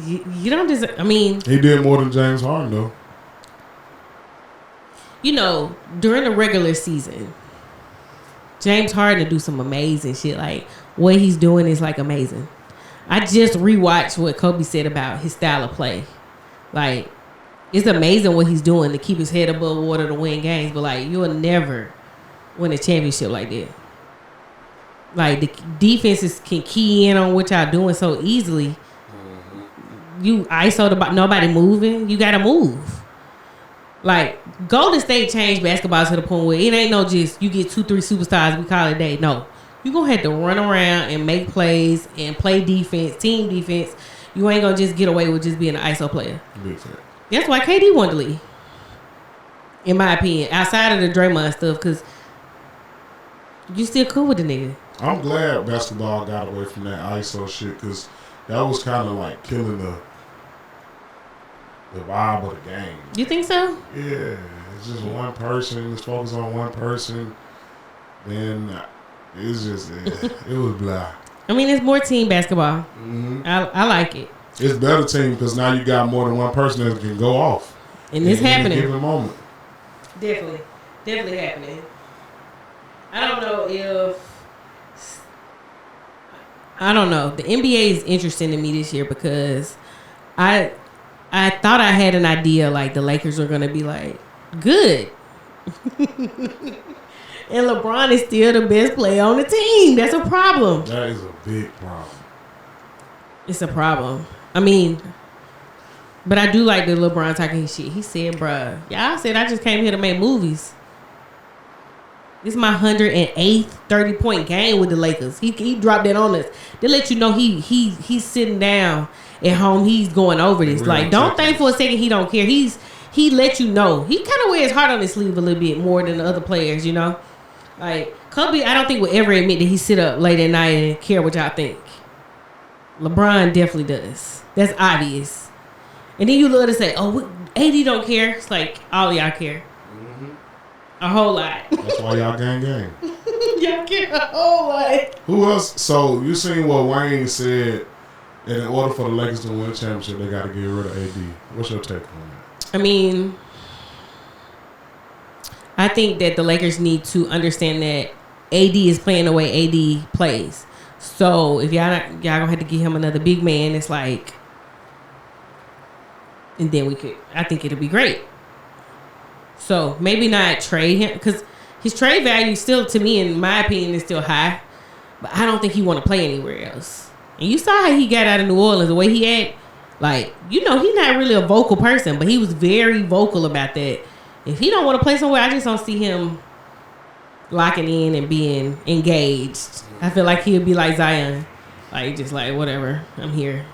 Speaker 2: you don't deserve.
Speaker 1: He did more than James Harden though.
Speaker 2: During the regular season, James Harden do some amazing shit. Like, what he's doing is like amazing. I just rewatched what Kobe said about his style of play. Like, it's amazing what he's doing to keep his head above water to win games. But like, you'll never win a championship like that. Like, the defenses can key in on what y'all doing so easily. You ISO nobody moving. You gotta move. Like, Golden State changed basketball to the point where it ain't no just you get 2-3 superstars, we call it a day. No. You gonna have to run around and make plays and play defense, team defense. You ain't gonna just get away with just being an ISO player. That's why KD wanted to leave. In my opinion. Outside of the Draymond stuff, because you still cool with the nigga.
Speaker 1: I'm glad basketball got away from that ISO shit, because that was kind of like killing the vibe of the game.
Speaker 2: You think so?
Speaker 1: Yeah. It's just one person. It's focused on one person. Then it's just, it was blah.
Speaker 2: It's more team basketball.
Speaker 1: Mm-hmm.
Speaker 2: I like it.
Speaker 1: It's better team because now you got more than one person that can go off.
Speaker 2: And it's happening.
Speaker 1: In a given moment.
Speaker 2: Definitely happening. I don't know. The NBA is interesting to me this year because I thought I had an idea like the Lakers were going to be like, good. And LeBron is still the best player on the team. That's a problem.
Speaker 1: That is a big problem.
Speaker 2: It's a problem. But I do like the LeBron talking his shit. He said, bruh, y'all said I just came here to make movies. This is my 108th 30-point game with the Lakers. He dropped that on us. They let you know he's sitting down at home. He's going over this. Like, don't think for a second he don't care. He let you know. He kind of wears his heart on his sleeve a little bit more than the other players, Like, Kobe, I don't think would ever admit that he sit up late at night and care what y'all think. LeBron definitely does. That's obvious. And then you love to say, "Oh, AD don't care." It's like all y'all care, a whole lot.
Speaker 1: That's why y'all gang.
Speaker 2: Y'all care a whole lot.
Speaker 1: Who else? So you seen what Wayne said? And in order for the Lakers to win a championship, they got to get rid of AD. What's your take on that?
Speaker 2: I mean, I think that the Lakers need to understand that AD is playing the way AD plays. So if y'all gonna have to give him another big man, it's like, and then I think it'll be great. So maybe not trade him, because his trade value still, to me, in my opinion, is still high. But I don't think he want to play anywhere else. And you saw how he got out of New Orleans, the way he had, like, he's not really a vocal person, but he was very vocal about that. If he don't want to play somewhere, I just don't see him locking in and being engaged. I feel like he'll be like Zion. Like, just like, whatever, I'm here.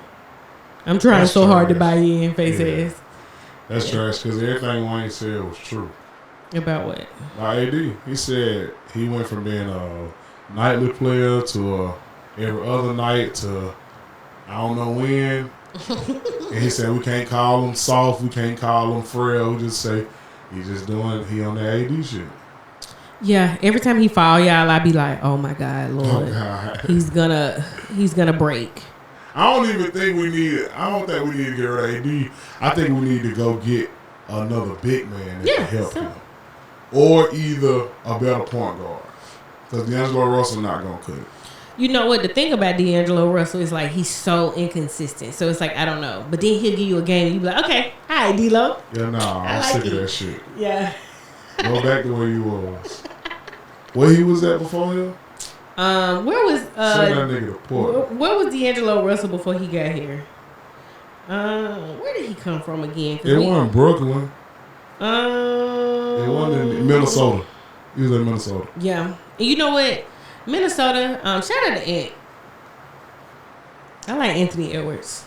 Speaker 2: I'm trying That's so trash. Hard to buy in, face ass.
Speaker 1: That's trash, because everything Wayne said was true.
Speaker 2: About what?
Speaker 1: By AD. He said he went from being a nightly player to every other night to I don't know when. And he said we can't call him soft, we can't call him frail. We just say he on that AD shit.
Speaker 2: Yeah, every time he fall, y'all, I be like, oh my God, Lord. Oh God. He's gonna break.
Speaker 1: I don't think we need to get rid of AD. I think we need to go get another big man that can help him. Or either a better point guard. Because D'Angelo Russell not gonna cut it.
Speaker 2: You know what? The thing about D'Angelo Russell is like he's so inconsistent. So it's like, I don't know. But then he'll give you a game and you be like, okay, hi, D-Lo.
Speaker 1: Yeah, I'm sick of that shit.
Speaker 2: Yeah.
Speaker 1: Go back to where you was. Where he was at before him?
Speaker 2: Where was
Speaker 1: send that nigga to Port.
Speaker 2: Where was D'Angelo Russell before he got here? Where did he come from again?
Speaker 1: It wasn't Brooklyn. It wasn't in Minnesota. He was in Minnesota.
Speaker 2: Yeah. And you know what? Minnesota, shout out to Ant. I like Anthony Edwards.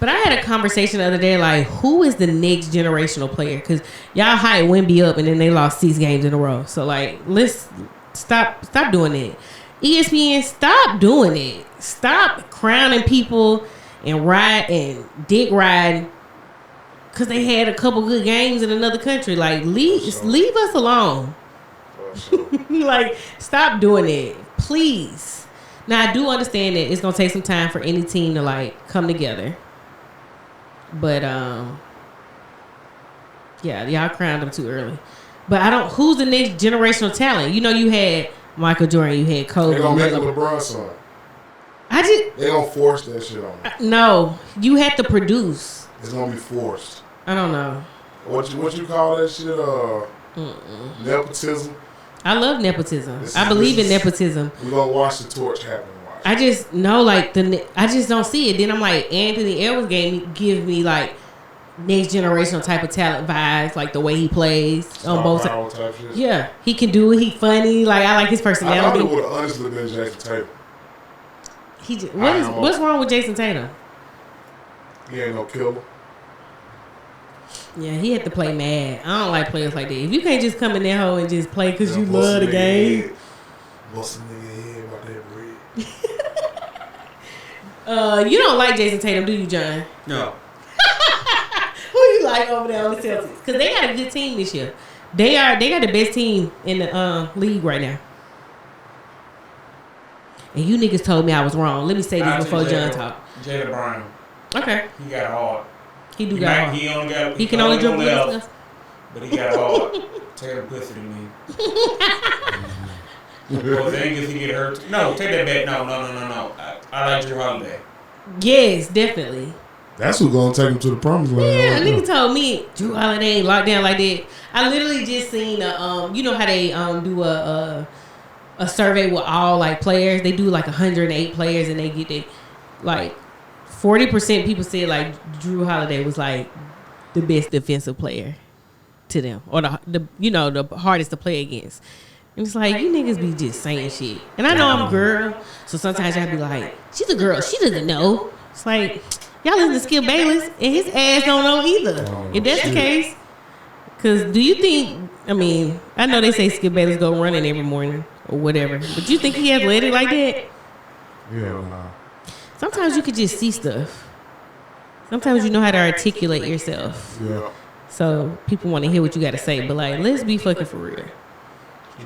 Speaker 2: But I had a conversation the other day, like, who is the next generational player? Because y'all hype Wemby up and then they lost 6 games in a row. So, like, let's stop doing it. ESPN, stop doing it. Stop crowning people and dick riding because they had a couple good games in another country. Like, leave us alone. Like, stop doing it, please. Now, I do understand that it's gonna take some time for any team to like come together, but yeah, y'all crowned them too early. But I don't. Who's the next generational talent? You know, you had Michael Jordan, you had Kobe.
Speaker 1: They gonna make a LeBron son. They gonna force that shit on me.
Speaker 2: No, you have to produce.
Speaker 1: It's gonna be forced.
Speaker 2: I don't know.
Speaker 1: What you call that shit? Nepotism.
Speaker 2: I love nepotism. I believe in nepotism.
Speaker 1: We're gonna watch the torch happen.
Speaker 2: I just know, like, I just don't see it. Then I'm like, Anthony Edwards give me like next generational type of talent vibes, like the way he plays on both sides. Yeah, he can do it. He funny. Like, I like his personality.
Speaker 1: I thought it would have honestly been Jason Tatum.
Speaker 2: What's wrong with Jason Tatum?
Speaker 1: He ain't no killer.
Speaker 2: Yeah, he had to play mad. I don't like players like that. If you can't just come in that hole and just play because you love the game.
Speaker 1: Bust a nigga head about that bread.
Speaker 2: You don't like Jason Tatum, do you, John?
Speaker 3: No.
Speaker 2: Who you like over there on the Celtics? Because they got a good team this year. They got the best team in the league right now. And you niggas told me I was wrong. Let me say this before John talk.
Speaker 3: Jaylen Brown.
Speaker 2: Okay.
Speaker 3: He got hard.
Speaker 2: He got hard.
Speaker 3: He
Speaker 2: can only dribble left.
Speaker 3: But he got hard. Take that pussy to me. Well, then if he get hurt. No, take that back. No. I like Drew Holiday.
Speaker 2: Yes, definitely.
Speaker 1: That's who's gonna take him to the promised land.
Speaker 2: Yeah, nigga told me Drew Holiday ain't locked down like that. I literally just seen you know how they do a survey with all like players. They do like 108 players and they get it like 40% people said like Drew Holiday was like the best defensive player to them, or the hardest to play against. And it's like, you niggas be just saying shit. And I know I'm a girl, so sometimes y'all be like, she's a girl, she doesn't know. It's like, y'all listen to Skip Bayless and his ass don't know either. If that's the case, because do you think? I mean, I know they say Skip Bayless go running every morning or whatever, but you think he athletic like that?
Speaker 1: Yeah, nah.
Speaker 2: sometimes you could just see stuff. Sometimes you know how to articulate yourself.
Speaker 1: Yeah.
Speaker 2: So people want to hear what you got to say. But, like, let's be fucking for real.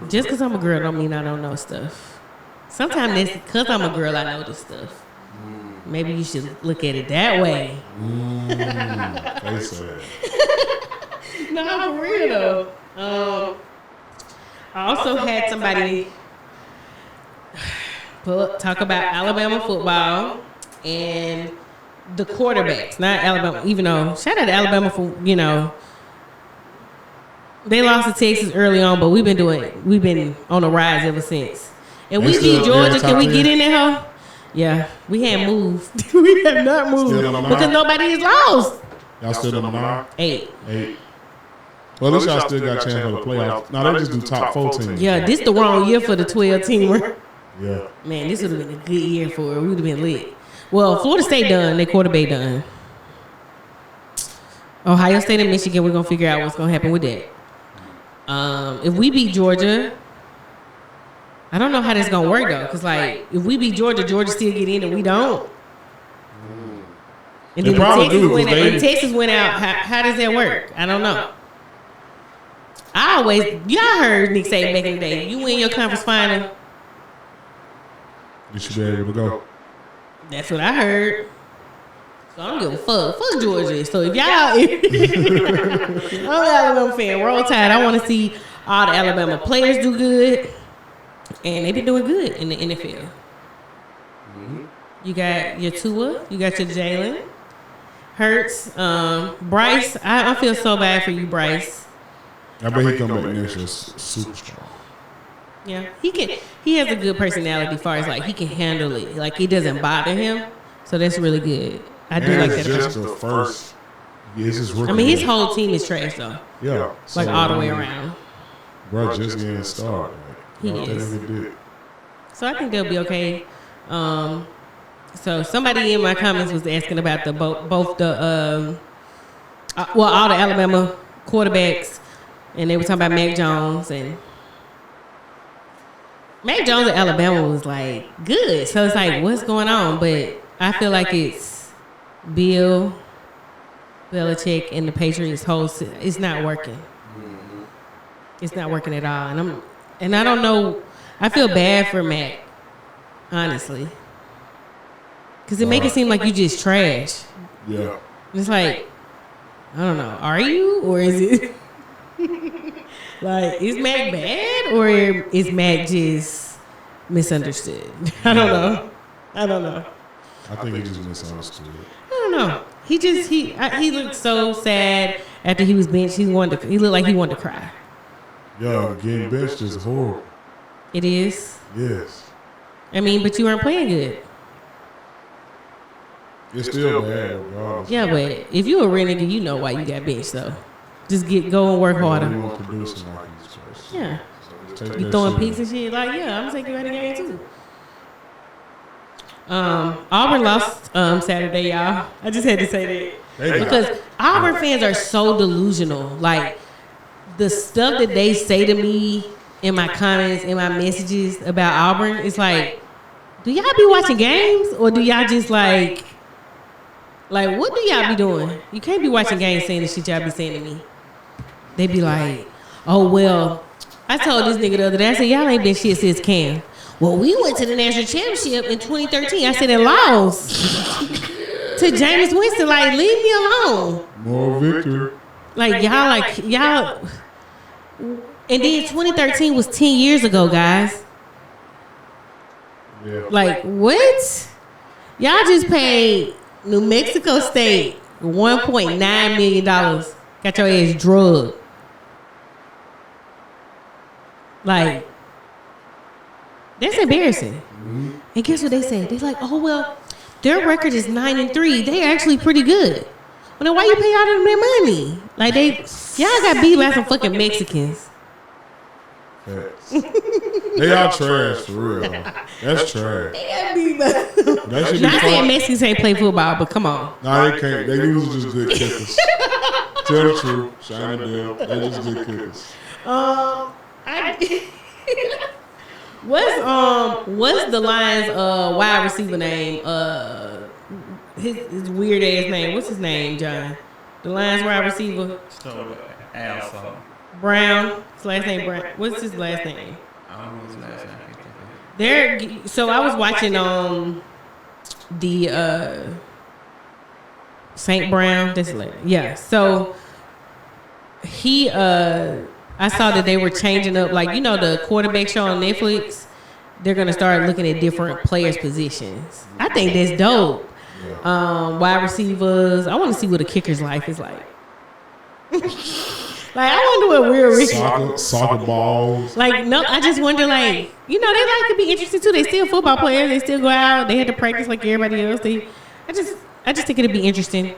Speaker 2: Just because I'm a girl don't mean I don't know stuff. Sometimes it's because I'm a girl I know this stuff. Maybe you should look at it that way.
Speaker 1: They said.
Speaker 2: No, for real though. I also had somebody talk about Alabama football and the quarterbacks, not Alabama. Even though shout out to Alabama for they lost to Texas early on, but we've been on a rise ever since. And we beat Georgia. Can we get in there, huh? Yeah, we hadn't moved. We have not moved because nobody is lost.
Speaker 1: Y'all still on the 9?
Speaker 2: 8.
Speaker 1: Well, at least y'all still got a chance for the playoffs. No, they just do top 4 teams.
Speaker 2: Yeah, this the wrong year for the 12 team.
Speaker 1: Yeah.
Speaker 2: Man, this would have been a good year for it. We would have been lit. Well, Florida State done. They quarterback done. Ohio State and Michigan, we're going to figure out what's going to happen with that. If we beat Georgia, I don't know how that's going to work, though. Because, like, if we beat Georgia, Georgia still get in and we don't. And then Texas went out. How does that work? I don't know. Y'all heard Nick say back in the day, you win your conference final,
Speaker 1: you should be able to go.
Speaker 2: That's what I heard. So I don't give a fuck. Fuck Georgia. So if y'all, I'm an Alabama fan, roll tide. I want to see all the Alabama players do good, and they've been doing good in the NFL. You got your Tua, you got your Jalen Hurts, Bryce. I feel so bad for you, Bryce.
Speaker 1: I bet he come back next year super strong.
Speaker 2: Yeah, he has a good personality as far as like he can handle it. Like it doesn't bother him. So that's really good. I do like that.
Speaker 1: Just the first.
Speaker 2: I mean, his whole team is trash though.
Speaker 1: Yeah.
Speaker 2: Like all the way around.
Speaker 1: Bro, just getting started.
Speaker 2: He is. So I think they'll be okay. So somebody in my comments was asking about the both the all the Alabama quarterbacks. And they were talking about Mac Jones, and Mac Jones at Alabama was like good. So it's like, what's going on? But I feel like it's Bill Belichick and the Patriots whole. It's not working. It's not working at all. And I don't know. I feel bad for Mac, honestly, because it make it seem like you just trash.
Speaker 1: Yeah.
Speaker 2: It's like, I don't know. Are you, or is it? Like, is Mac bad or is Mac just misunderstood? I don't know.
Speaker 1: I think he just misunderstood.
Speaker 2: I don't know. He looked so sad after he was benched. He looked like he wanted to cry.
Speaker 1: Yo, getting benched is horrible.
Speaker 2: It is.
Speaker 1: Yes.
Speaker 2: I mean, but you weren't playing good.
Speaker 1: It's still bad, regardless.
Speaker 2: Yeah, but if you a real nigga, you know why you got benched though. Just go and work harder. Yeah. You throwing picks and shit? Like, yeah, I'm taking you out of the game too. Auburn lost Saturday, y'all. I just had to say that. Because Auburn fans are so delusional. Like, the stuff that they say to me in my comments, in my messages about Auburn, it's like, do y'all be watching games? Or do y'all just like what do y'all be doing? You can't be watching games saying the shit y'all be saying to me. They be like, oh, well, I told this nigga the other day, I said, y'all ain't been shit since Cam. Well, we went to the national championship in 2013. I said, and lost to Jameis Winston. Like, leave me alone.
Speaker 1: More victory.
Speaker 2: Like, y'all. And then 2013 was 10 years ago, guys.
Speaker 1: Yeah.
Speaker 2: Like, what? Y'all just paid New Mexico State $1.9 million. Got your ass drugged. Like, that's embarrassing. Mm-hmm. And guess what they say? They're like, oh, well, their record is 9-3. They're actually pretty good. Well, then why you pay all of them their money? Like, y'all got beat by some fucking Mexicans.
Speaker 1: They are trash, for real. That's trash.
Speaker 2: They got beat by Not saying Mexicans ain't play football, but come on.
Speaker 1: No, they can't. They usually just good kickers. Tell the truth. Shine it down. They just good kickers.
Speaker 2: What's the Lions wide receiver name? His weird ass name. What's his name, John? The Lions wide receiver.
Speaker 3: So, Alpha.
Speaker 2: Brown. His last name Brown. What's his last name?
Speaker 3: I don't know his last name.
Speaker 2: So I was watching the Saint Brown. Yeah. So he I saw that they were changing up, like, the quarterback show on Netflix. They're gonna start looking at different players' positions. I think that's dope. Wide receivers. I want to see what a kicker's life is like. Like, I wonder what real rich
Speaker 1: soccer balls.
Speaker 2: Like, no, I just wonder, like, they like to be interested too. They still football players. They still go out. They had to practice like everybody else. I just think it'd be interesting.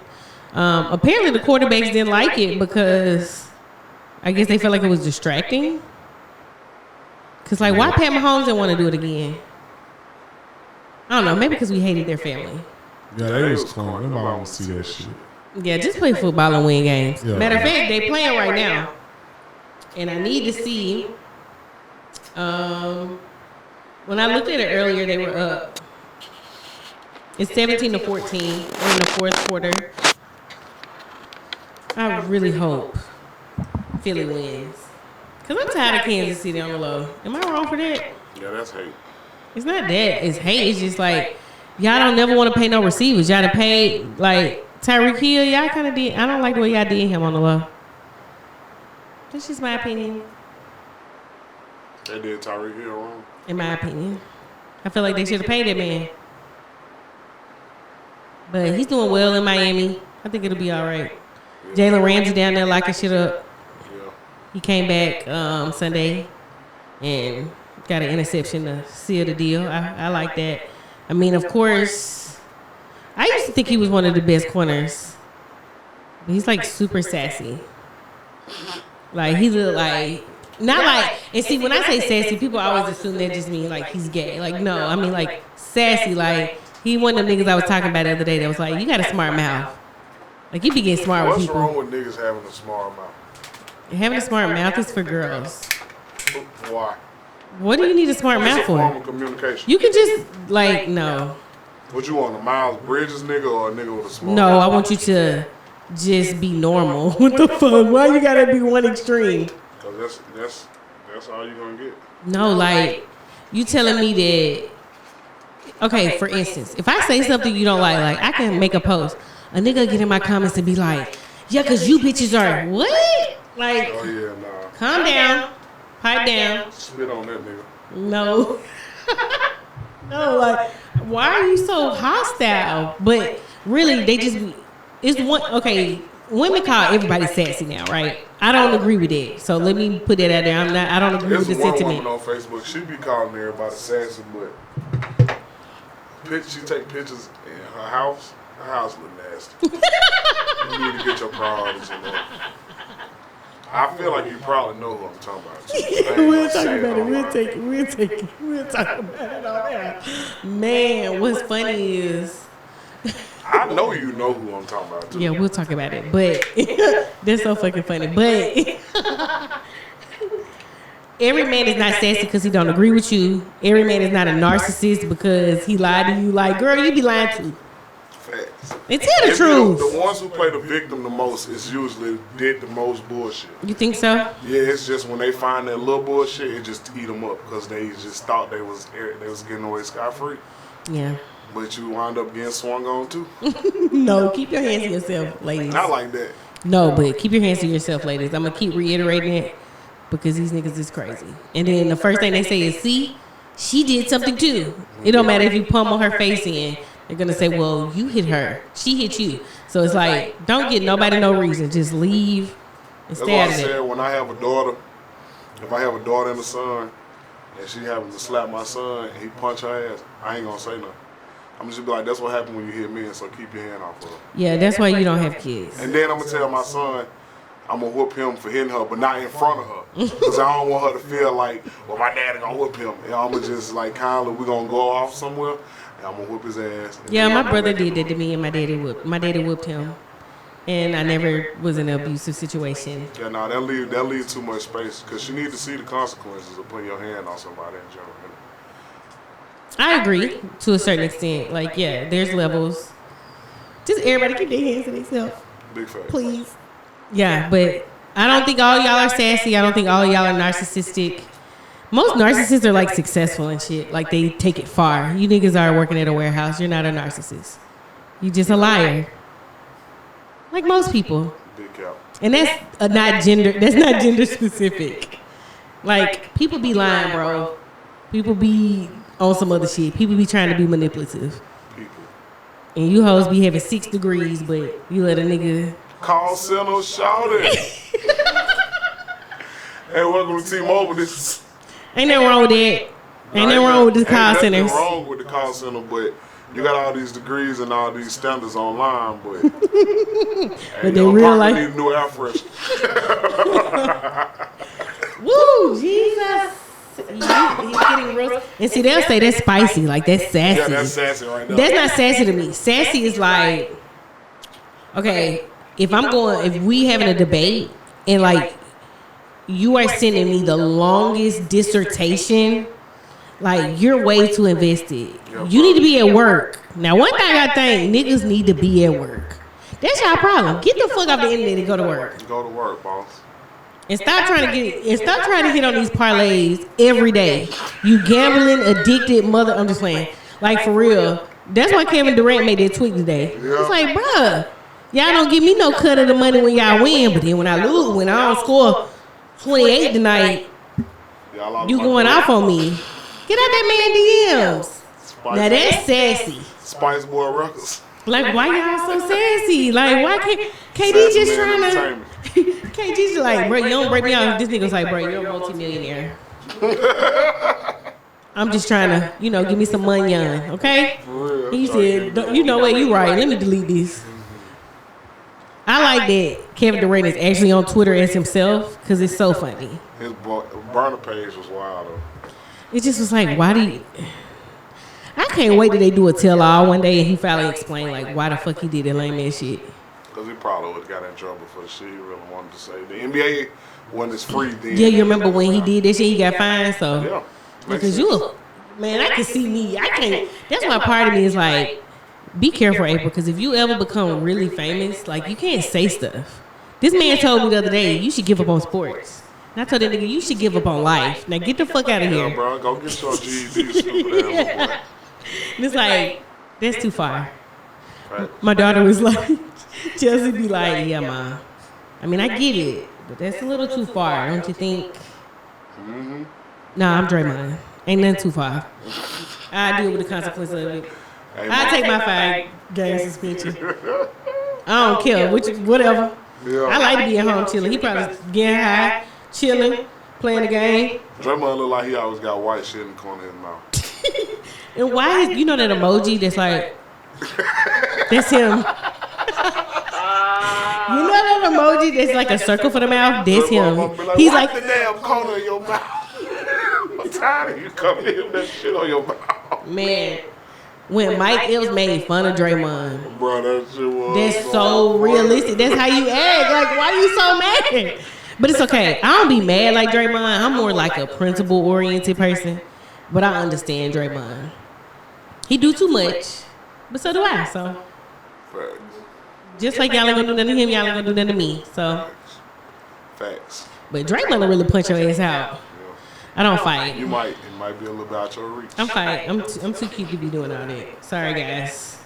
Speaker 2: Apparently, the quarterbacks didn't like it because I guess they felt like it was distracting. Cause like, why Pat Mahomes didn't want to do it again? I don't know. Maybe because we hated their family.
Speaker 1: Yeah, they was clowning. Nobody want to see that shit.
Speaker 2: Yeah, just play football and win games. Yeah. Matter of fact, they playing right now, and I need to see. When I looked at it earlier, they were up. It's 17-14. We're in the fourth quarter. I really hope Philly wins, cause I'm tired of Kansas City on the low. Am I wrong for that?
Speaker 1: Yeah, that's hate.
Speaker 2: It's not that. It's hate. It's just like, y'all don't never want to pay no receivers. Y'all done paid like Tyreek Hill. Y'all kind of did. I don't like the way y'all did him on the low. That's just my opinion.
Speaker 1: They did Tyreek Hill wrong.
Speaker 2: In my opinion, I feel like they should have paid that man. But he's doing well in Miami. I think it'll be all right. Jalen Ramsey down there locking shit up.
Speaker 1: Yeah.
Speaker 2: He came back Sunday and got an interception to seal the deal. I like that. I mean, of course, I used to think he was one of the best corners. But he's like super sassy. Like, he's like, not like, and see, when I say sassy, people always assume that just means like he's gay. Like, no, I mean like sassy. Like, he one of them niggas I was talking about the other day that was like, you got a smart mouth. Like, you be getting smart with people.
Speaker 1: What's wrong with niggas having a smart mouth?
Speaker 2: Having a smart mouth is for girls.
Speaker 1: Why?
Speaker 2: What do you need a smart mouth for?
Speaker 1: Form of communication.
Speaker 2: You can just, like, no.
Speaker 1: What you want, a Miles Bridges nigga or a nigga with a smart
Speaker 2: No,
Speaker 1: mouth?
Speaker 2: I want you to just be normal. What the fuck? Why you gotta be one extreme?
Speaker 1: Because that's all you gonna get.
Speaker 2: No, like, you telling me that, okay, for instance, if I say something you don't like I can make a post. A nigga get in my comments and be like, yeah, because you bitches are, what? Like,
Speaker 1: Oh, yeah, nah.
Speaker 2: calm down. Pipe down.
Speaker 1: Spit on that nigga.
Speaker 2: No. No, like, why are you so hostile? But really, they just be, it's one, okay, women call everybody sassy now, right? I don't agree with it. So let me put that out there. I don't agree with the
Speaker 1: There's one
Speaker 2: sentiment.
Speaker 1: woman on Facebook, she be calling everybody sassy, but she take pictures in her house. Her house look nasty. You need to get your priorities in there. I feel like you probably know who I'm talking about.
Speaker 2: We'll talk about it. We'll talk about it on there. Man, what's funny is,
Speaker 1: I know you know who I'm talking about, too.
Speaker 2: yeah, we'll talk about it. But that's so fucking funny. But every man is not sassy because he don't agree with you. Every man is not a narcissist because he lied to you. Like, girl, you be lying too.
Speaker 1: Facts.
Speaker 2: They tell the truth.
Speaker 1: The ones who play the victim the most is usually did the most bullshit.
Speaker 2: You think so?
Speaker 1: Yeah, it's just when they find that little bullshit, it just eat them up because they just thought they was getting away scot-free.
Speaker 2: Yeah.
Speaker 1: But you wind up getting swung on too.
Speaker 2: No, keep your hands to yourself, ladies.
Speaker 1: Not like that.
Speaker 2: No, but keep your hands to yourself, ladies. I'm gonna keep reiterating it because these niggas is crazy. And then the first thing they say is, see, she did something too. It don't matter if you pummel her face in. They're gonna say, well, you hit her. She hit you. So it's like, don't get nobody no reason. Just leave and stay out of it.
Speaker 1: That's why I said when I have a daughter, if I have a daughter and a son, and she happens to slap my son and he punch her ass, I ain't gonna say nothing. I'm just be like, that's what happened when you hit me, and so keep your hand off of her.
Speaker 2: Yeah, that's why you don't have kids.
Speaker 1: And then I'm gonna tell my son, I'm gonna whoop him for hitting her, but not in front of her, because I don't want her to feel like, well, my daddy gonna whoop him. And I'm gonna just like kindly, we gonna go off somewhere, and I'm gonna whoop his ass.
Speaker 2: Yeah, my brother did that to me, and my daddy whooped him. And I never was in an abusive situation.
Speaker 1: Yeah, no, that leaves too much space because you need to see the consequences of putting your hand on somebody in general.
Speaker 2: I agree to a certain extent. Like, yeah, there's levels. Just everybody keep their hands to themselves.
Speaker 1: Big fact.
Speaker 2: Please. Yeah, but I don't think all y'all are sassy. I don't think all y'all are narcissistic. Most narcissists are like successful and shit. Like they take it far. You niggas are working at a warehouse. You're not a narcissist. You just a liar. Like most people.
Speaker 1: Big cap.
Speaker 2: And that's not gender specific. Like people be lying, bro. People be on some other shit. People be trying to be manipulative.
Speaker 1: People.
Speaker 2: And you hoes be having 6 degrees, but you let a nigga
Speaker 1: call center shouted. Hey, welcome to T-Mobile.
Speaker 2: Ain't nothing wrong with that. Ain't nothing wrong with the call centers.
Speaker 1: Ain't nothing wrong with the call center, but you got all these degrees and all these standards online, but
Speaker 2: but they real life
Speaker 1: need a new air freshener.
Speaker 2: Woo, Jesus. He's getting real. And see, they'll say that's spicy, like that's sassy.
Speaker 1: Yeah, that's sassy right now.
Speaker 2: That's not sassy to me. Sassy is like, okay, if we having a debate and like you are sending me the longest dissertation, like you're way too invested. You need to be at work. Now, one thing I think niggas need to be at work. That's y'all problem. Get the fuck off the internet and go to work.
Speaker 1: Go to work, boss.
Speaker 2: And stop trying to hit on these parlays every day. You gambling, addicted mother. I'm just playing. Like for real. That's why Kevin Durant made that tweet today. It's like, bruh, y'all don't give me no cut of the money when y'all win, but then when I lose, when I don't score 28 tonight, you going off on me. Get out that man DMs. Now that's sassy.
Speaker 1: Spice Boy Records.
Speaker 2: Like why y'all so sassy? Like why can't KD just trying to? KD just like, bro, you don't break me off. This nigga's like, bro, you're a multi-millionaire. I'm just trying to, give me some money, young, okay? He said, you know what, you right. Let me delete this. I like that Kevin Durant is actually on Twitter as himself because it's so funny.
Speaker 1: His burner page was wild, though.
Speaker 2: It just was like, why do you... I can't wait till they do a tell-all one day and he finally explain like why the fuck he did that lame ass shit.
Speaker 1: Because he probably would have got in trouble for the shit he really wanted to say. The NBA wasn't as free then.
Speaker 2: Yeah, you remember when he did that shit, he got fined, so...
Speaker 1: Yeah.
Speaker 2: Because man, I can see me. I can't... That's why part of me is like, be careful, April, because if you ever become really famous, like, you can't say stuff. This man told me the other day, you should give up on sports. And I told that nigga, you should give up on life. Now get the fuck out of here.
Speaker 1: Yeah, bro, go get your GED, stupid ass boy.
Speaker 2: And it's like, that's too far. My daughter was like, Chelsea be like, yeah, ma. I mean, I get it, but that's a little too far, don't you think?
Speaker 1: Mm-hmm.
Speaker 2: Nah, I'm Draymond. Ain't nothing too far. I deal with the consequences of it. I take my 5-game suspension. I don't care, whatever.
Speaker 1: Yeah.
Speaker 2: I like to be at home chilling. He probably getting high, chilling, playing the game.
Speaker 1: Draymond look like he always got white shit in the corner of his mouth.
Speaker 2: And why is that emoji that's like, that's him. You know that emoji that's like a circle for the mouth? That's him. He's like
Speaker 1: the damn corner of your mouth. I'm tired of you coming in with that shit on your mouth.
Speaker 2: Man, when Mike Epps made fun of Draymond,
Speaker 1: bro, that shit was
Speaker 2: that's so realistic. That's how you act. Like, why you so mad? But it's okay. I don't be mad like Draymond. I'm more like a principle-oriented person. But I understand Draymond. He do too much, but so do I. So, just like y'all ain't gonna do nothing to him, y'all ain't gonna do nothing to me. So,
Speaker 1: facts.
Speaker 2: But Draymond will really punch your ass out. I don't fight.
Speaker 1: It might be a little bit out your reach.
Speaker 2: I'm fight. I'm too cute to be doing all that. Sorry, guys.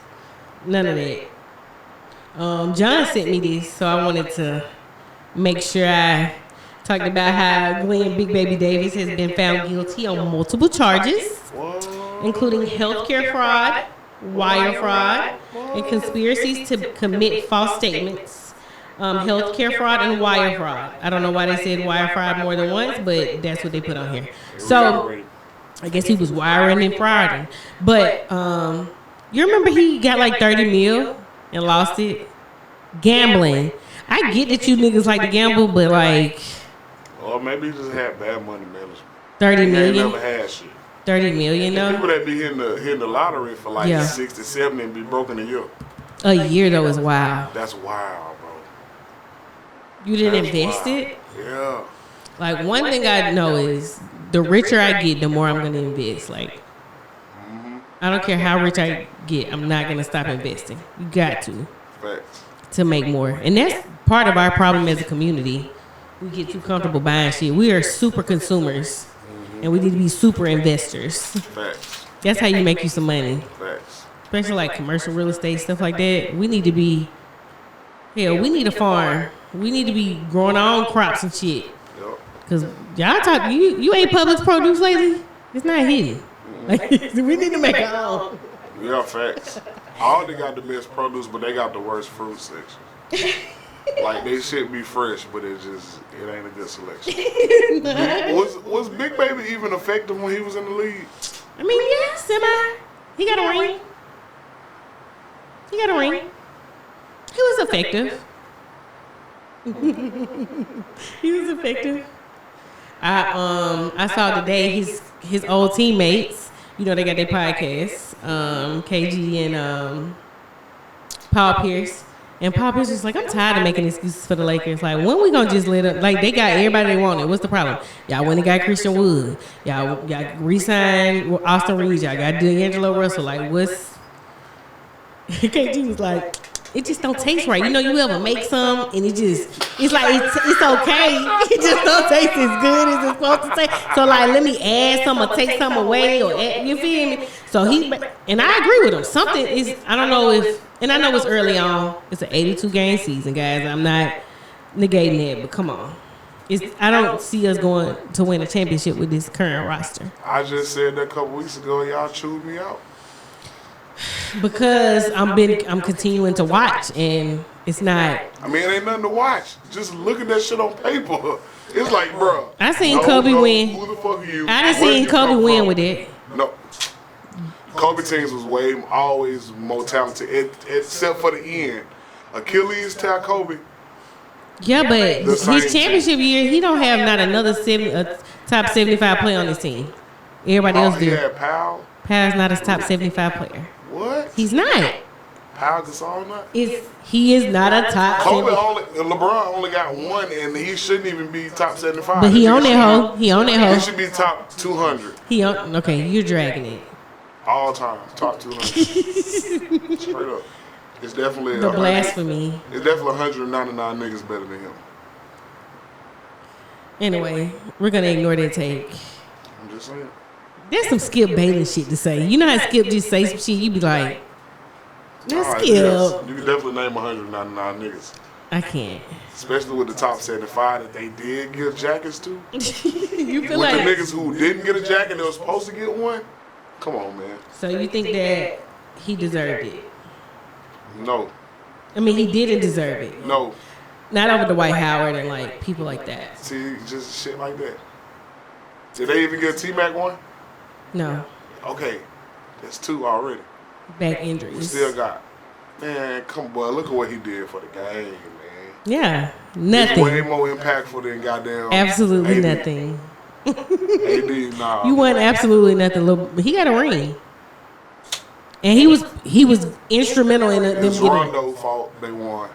Speaker 2: None of that. John sent me this, so I wanted to make sure I talked about how Glenn Big Baby Davis has been found guilty on multiple charges, including healthcare fraud, wire fraud, and conspiracies to commit false statements. Healthcare fraud and wire fraud. I don't know why they said wire fraud more than once, but that's what they put on here. So I guess he was wiring and frauding. But you remember he got like 30 mil and lost it? Gambling. I get that you niggas like to gamble, but like...
Speaker 1: Or maybe he just had bad money management.
Speaker 2: 30 million?
Speaker 1: He never had shit.
Speaker 2: 30 million, though?
Speaker 1: People that be hitting the lottery for like 60, 70 and be broken a year.
Speaker 2: A year, though, is wild.
Speaker 1: That's wild, bro.
Speaker 2: You didn't invest it?
Speaker 1: Yeah.
Speaker 2: Like, one thing I know is the richer I get, the more I'm going to invest. Like, I don't care how rich I get, I'm not going to stop investing. You got to.
Speaker 1: Facts.
Speaker 2: To make more. And that's part of our problem as a community. We get too comfortable buying shit. We are super consumers. And we need to be super investors.
Speaker 1: Facts.
Speaker 2: That's how you make you some money.
Speaker 1: Facts.
Speaker 2: Especially like commercial real estate, stuff like that. We need to be, hell, we need a farm. We need to be growing our own crops and shit. Because y'all talk, you ain't Publix produce lately? It's not hitting. Like, we need to make our own.
Speaker 1: Yeah, facts. All they got the best produce, but they got the worst fruit section. Like, they should be fresh, but it ain't a good selection. Was Big Baby even effective when he was in the league?
Speaker 2: I mean, yeah, semi. He got a ring. He was effective. He was effective. I saw today his old teammates. You know, they got their podcasts. KG and Paul Pierce. And Paul Pierce was like, I'm tired of making excuses for the Lakers. Like, when we gonna just let up? Like, they got everybody they wanted. What's the problem? Y'all went and got Christian Wood. Y'all re-signed Austin Reeves. Y'all got D'Angelo Russell. Like, what's... KG was like, it just don't taste right. You know, you ever make some and it's like, it's okay. It just don't taste as good as it's supposed to taste. So, like, let me add some or take some away or add, you feel me? So and I agree with him. Something is, I don't know if, and I know it's early on. It's an 82 game season, guys. I'm not negating that, but come on. I don't see us going to win a championship with this current roster.
Speaker 1: I just said that a couple weeks ago. Y'all chewed me out.
Speaker 2: Because I'm continuing to watch, and it's not.
Speaker 1: I mean, it ain't nothing to watch. Just look at that shit on paper. It's like, bro.
Speaker 2: I seen Kobe win.
Speaker 1: Who the fuck are you?
Speaker 2: I done seen Kobe win with it.
Speaker 1: No. Kobe teams was always more talented, except for the end. Achilles tell Kobe.
Speaker 2: Yeah, but his championship year, he don't have not another top 75 player on his team. Everybody else do.
Speaker 1: Yeah, Powell.
Speaker 2: Powell's not a top 75 player.
Speaker 1: What?
Speaker 2: He's not.
Speaker 1: Powell Gasol not?
Speaker 2: He is not a top.
Speaker 1: LeBron only got one, and he shouldn't even be top 75.
Speaker 2: But he on that hoe. He
Speaker 1: should be top 200.
Speaker 2: Okay, you're dragging it.
Speaker 1: All time, top 200. Straight up. It's definitely
Speaker 2: the blasphemy.
Speaker 1: It's definitely 199 niggas better than him.
Speaker 2: Anyway, we're gonna ignore that take.
Speaker 1: I'm just saying.
Speaker 2: There's some Skip Bayless shit to say. You know how Skip just say some shit, you be like, that's Skip.
Speaker 1: Yes. You can definitely name 199 niggas.
Speaker 2: I can't.
Speaker 1: Especially with the top 75 that they did give jackets to.
Speaker 2: You feel
Speaker 1: with
Speaker 2: like
Speaker 1: the niggas who didn't get a jacket, they were supposed to get one. Come on, man.
Speaker 2: So you think that he deserved it?
Speaker 1: No.
Speaker 2: I mean, he didn't deserve it.
Speaker 1: No.
Speaker 2: Not over Dwight Howard and like people like that.
Speaker 1: See, just shit like that. Did they even get T-Mac one?
Speaker 2: No.
Speaker 1: Okay. That's two already.
Speaker 2: Back injuries.
Speaker 1: We still got. Man, come on, boy. Look at what he did for the game, man.
Speaker 2: Yeah. Nothing.
Speaker 1: Way more impactful than goddamn.
Speaker 2: Absolutely
Speaker 1: AD.
Speaker 2: Nothing.
Speaker 1: AD, nah.
Speaker 2: You won absolutely nothing. He got a ring. And he was instrumental in them getting.
Speaker 1: It's Rondo's fault they won.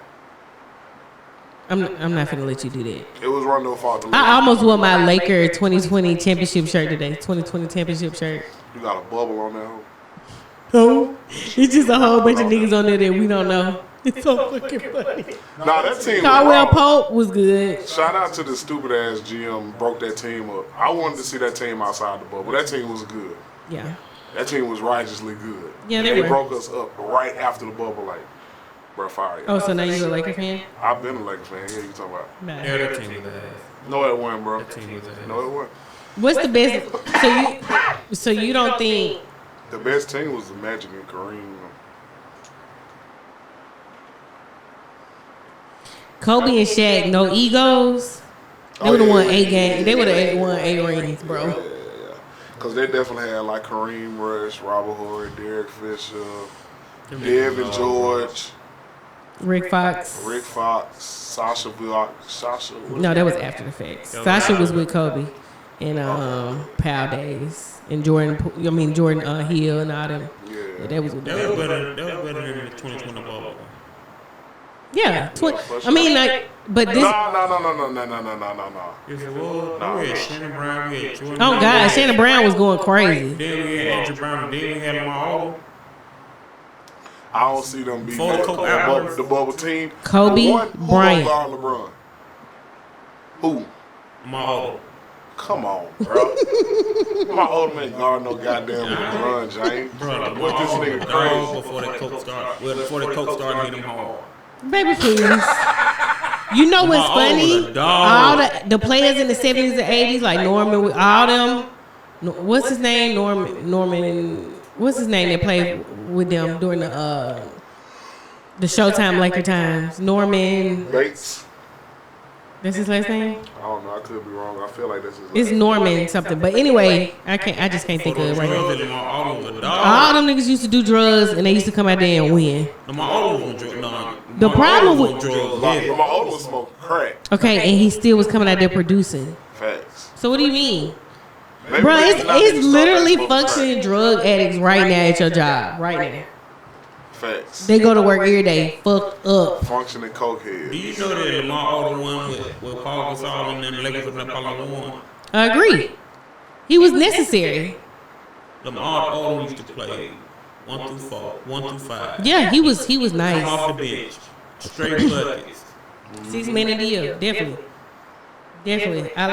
Speaker 2: I'm not finna let you do that.
Speaker 1: It was Rondo's fault.
Speaker 2: I almost wore my Laker 2020 championship shirt today. 2020 championship shirt.
Speaker 1: You got a bubble on that hoe.
Speaker 2: Oh, it's just a whole bunch of niggas on there that we don't know. It's so fucking funny.
Speaker 1: Nah, that team.
Speaker 2: Caldwell Pope was good.
Speaker 1: Shout out to the stupid ass GM broke that team up. I wanted to see that team outside the bubble. That team was good.
Speaker 2: Yeah.
Speaker 1: That team was righteously good.
Speaker 2: Yeah, they were.
Speaker 1: Broke us up right after the bubble, like, bro, fire you.
Speaker 2: Oh, so now you a Laker fan?
Speaker 1: I've been a Laker fan. Yeah, you talking about?
Speaker 2: Nah.
Speaker 3: Yeah, that team was ass.
Speaker 1: No, it wasn't, bro.
Speaker 3: That team was ass.
Speaker 1: No, it wasn't.
Speaker 2: What's the best? So you don't think
Speaker 1: the best team was the Magic and Kareem?
Speaker 2: Kobe and Shaq, no egos? They would have won 8 games. They would have won 8 rings, bro.
Speaker 1: Yeah. Because they definitely had like Kareem Rush, Robert Horry, Derek Fisher, Devin George,
Speaker 2: Rick Fox,
Speaker 1: Sasha.
Speaker 2: No, that was after the fact. Sasha was with Kobe and Powell days and Jordan Hill and all them.
Speaker 1: Yeah,
Speaker 2: that was with
Speaker 3: that was better than the 2020 bubble.
Speaker 2: Yeah.
Speaker 1: for
Speaker 2: I mean, like, but this.
Speaker 1: No.
Speaker 3: Yes, it was. We had Shannon Brown. We had Jordan.
Speaker 2: Oh God, Shannon Brown was going crazy.
Speaker 3: Then we had Andrew Brown. Then we had Lamar Odom.
Speaker 1: I don't see them beating
Speaker 3: Before the Coke hours.
Speaker 1: the bubble team.
Speaker 2: Kobe
Speaker 1: Who
Speaker 2: Bryant.
Speaker 1: guard LeBron? Who?
Speaker 3: Lamar Odom.
Speaker 1: Come on, bro. My old man guard no goddamn LeBron James.
Speaker 3: Bro,
Speaker 1: What this nigga crazy?
Speaker 3: before that Coke started. Well, before the Coke started hitting him hard.
Speaker 2: Baby, please. You know what's funny? All the players in the 70s and 80s, like Norman, all them. What's his name? Norman. What's his name that played with them during the Showtime Laker times? Norman
Speaker 1: Bates.
Speaker 2: That's his last name?
Speaker 1: I don't know. I could be wrong. I feel like that's his last
Speaker 2: It's
Speaker 1: name.
Speaker 2: Norman something. But anyway, I just can't think of it right now. All them niggas used to do drugs and they used to come out there and win. The problem with
Speaker 1: My old was smoking crack.
Speaker 2: okay, and he still was coming out there producing.
Speaker 1: Facts.
Speaker 2: So what do you mean?
Speaker 1: Maybe
Speaker 2: Bro,
Speaker 1: it's not
Speaker 2: it's
Speaker 1: even
Speaker 2: literally
Speaker 1: smoking crack.
Speaker 2: functioning drug addicts right now at your job. Right now.
Speaker 1: Facts.
Speaker 2: They go to work every day, fucked up.
Speaker 1: Functioning cokehead.
Speaker 3: Do you know that Lamar Odom won with Paul Gasol and then the Lakers with Apollo won?
Speaker 2: I agree. He was necessary.
Speaker 3: Lamar Odom used to play 1 through 4, 1 through 5.
Speaker 2: Yeah, he was
Speaker 3: Come
Speaker 2: nice.
Speaker 3: off the bench, straight buckets.
Speaker 2: 6 men of the year, definitely. I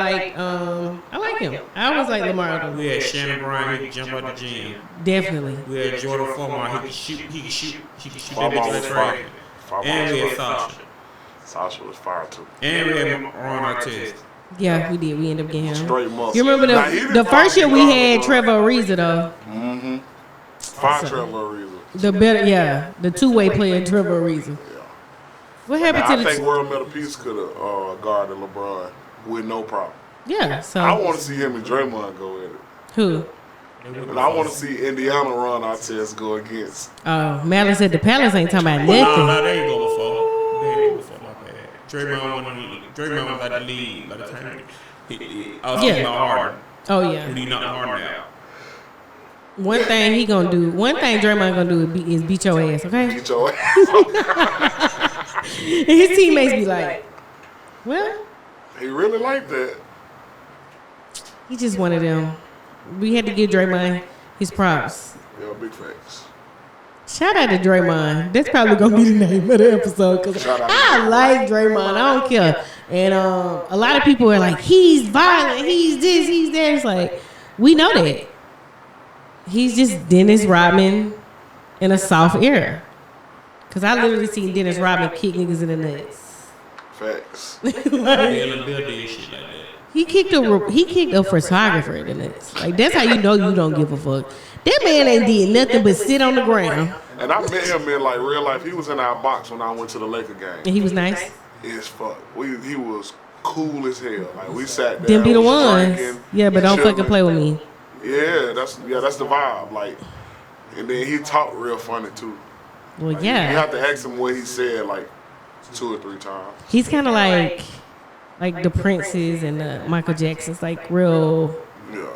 Speaker 2: like him. I always like Lamar Odom.
Speaker 3: We had Shannon Brown, he could jump out the gym.
Speaker 2: Definitely.
Speaker 3: We had Jordan Foreman, he could shoot that bitch
Speaker 1: Foreman
Speaker 3: on
Speaker 1: was
Speaker 3: the
Speaker 1: fire.
Speaker 3: track.
Speaker 1: Foreman
Speaker 3: And we
Speaker 1: was
Speaker 3: had
Speaker 1: fire.
Speaker 3: Sasha.
Speaker 1: Sasha was fire too.
Speaker 3: And we had Ron Artest.
Speaker 2: Yeah, we did. We ended up getting him.
Speaker 1: Straight muscle.
Speaker 2: You remember
Speaker 1: Now, he
Speaker 2: the
Speaker 1: didn't
Speaker 2: first year we
Speaker 1: follow
Speaker 2: had
Speaker 1: LeBron.
Speaker 2: Trevor Ariza though.
Speaker 1: Mm-hmm. Fire Trevor Ariza.
Speaker 2: The better, yeah, the two-way player Trevor Ariza. What happened
Speaker 1: Now,
Speaker 2: to
Speaker 1: I
Speaker 2: the?
Speaker 1: think World Metal Peace could have guarded LeBron with no problem.
Speaker 2: Yeah, so
Speaker 1: I want to see him and Draymond go at it.
Speaker 2: who?
Speaker 1: And I want to see Indiana Ron Artest go against.
Speaker 2: Oh, Malice at the Palace ain't talking about
Speaker 3: No,
Speaker 2: nothing.
Speaker 3: there you go before. My bad. Draymond was at the lead by the time. I was talking about Harden.
Speaker 2: Oh
Speaker 3: Who
Speaker 2: yeah.
Speaker 3: do you not Harden out?
Speaker 2: One thing he gonna do. One thing Draymond gonna do is beat your ass. Okay.
Speaker 1: Beat your ass.
Speaker 2: And his teammates be like, well,
Speaker 1: He really liked that.
Speaker 2: he just one of them. We had to give Draymond his props.
Speaker 1: Yeah, big facts.
Speaker 2: Shout out to Draymond. That's probably gonna be the name of the episode because
Speaker 1: Shout out to
Speaker 2: I like Draymond. I don't care. And a lot of people are like, he's violent. He's this. He's that. It's like we know that. He's just Dennis Rodman in a soft era. Because I literally seen Dennis Rodman kick niggas in the nuts.
Speaker 1: Facts.
Speaker 3: Bill and Bill did shit like that.
Speaker 2: He kicked a photographer in the nuts. Like that's how you know you don't give a fuck. That man ain't did nothing but sit on the ground.
Speaker 1: And I met him in like real life. He was in our box when I went to the Laker game.
Speaker 2: And he was nice.
Speaker 1: As fuck. He was cool as hell. Like we sat there.
Speaker 2: Them be the
Speaker 1: was
Speaker 2: ones.
Speaker 1: drinking,
Speaker 2: Yeah, but don't
Speaker 1: chilling.
Speaker 2: fucking play with me.
Speaker 1: Yeah, that's the vibe. Like, and then he talked real funny too.
Speaker 2: Well,
Speaker 1: Like, You
Speaker 2: yeah.
Speaker 1: have to ask him what he said like 2 or 3 times.
Speaker 2: He's kind of like the Princes and the Michael Jacksons, like real.
Speaker 1: Yeah.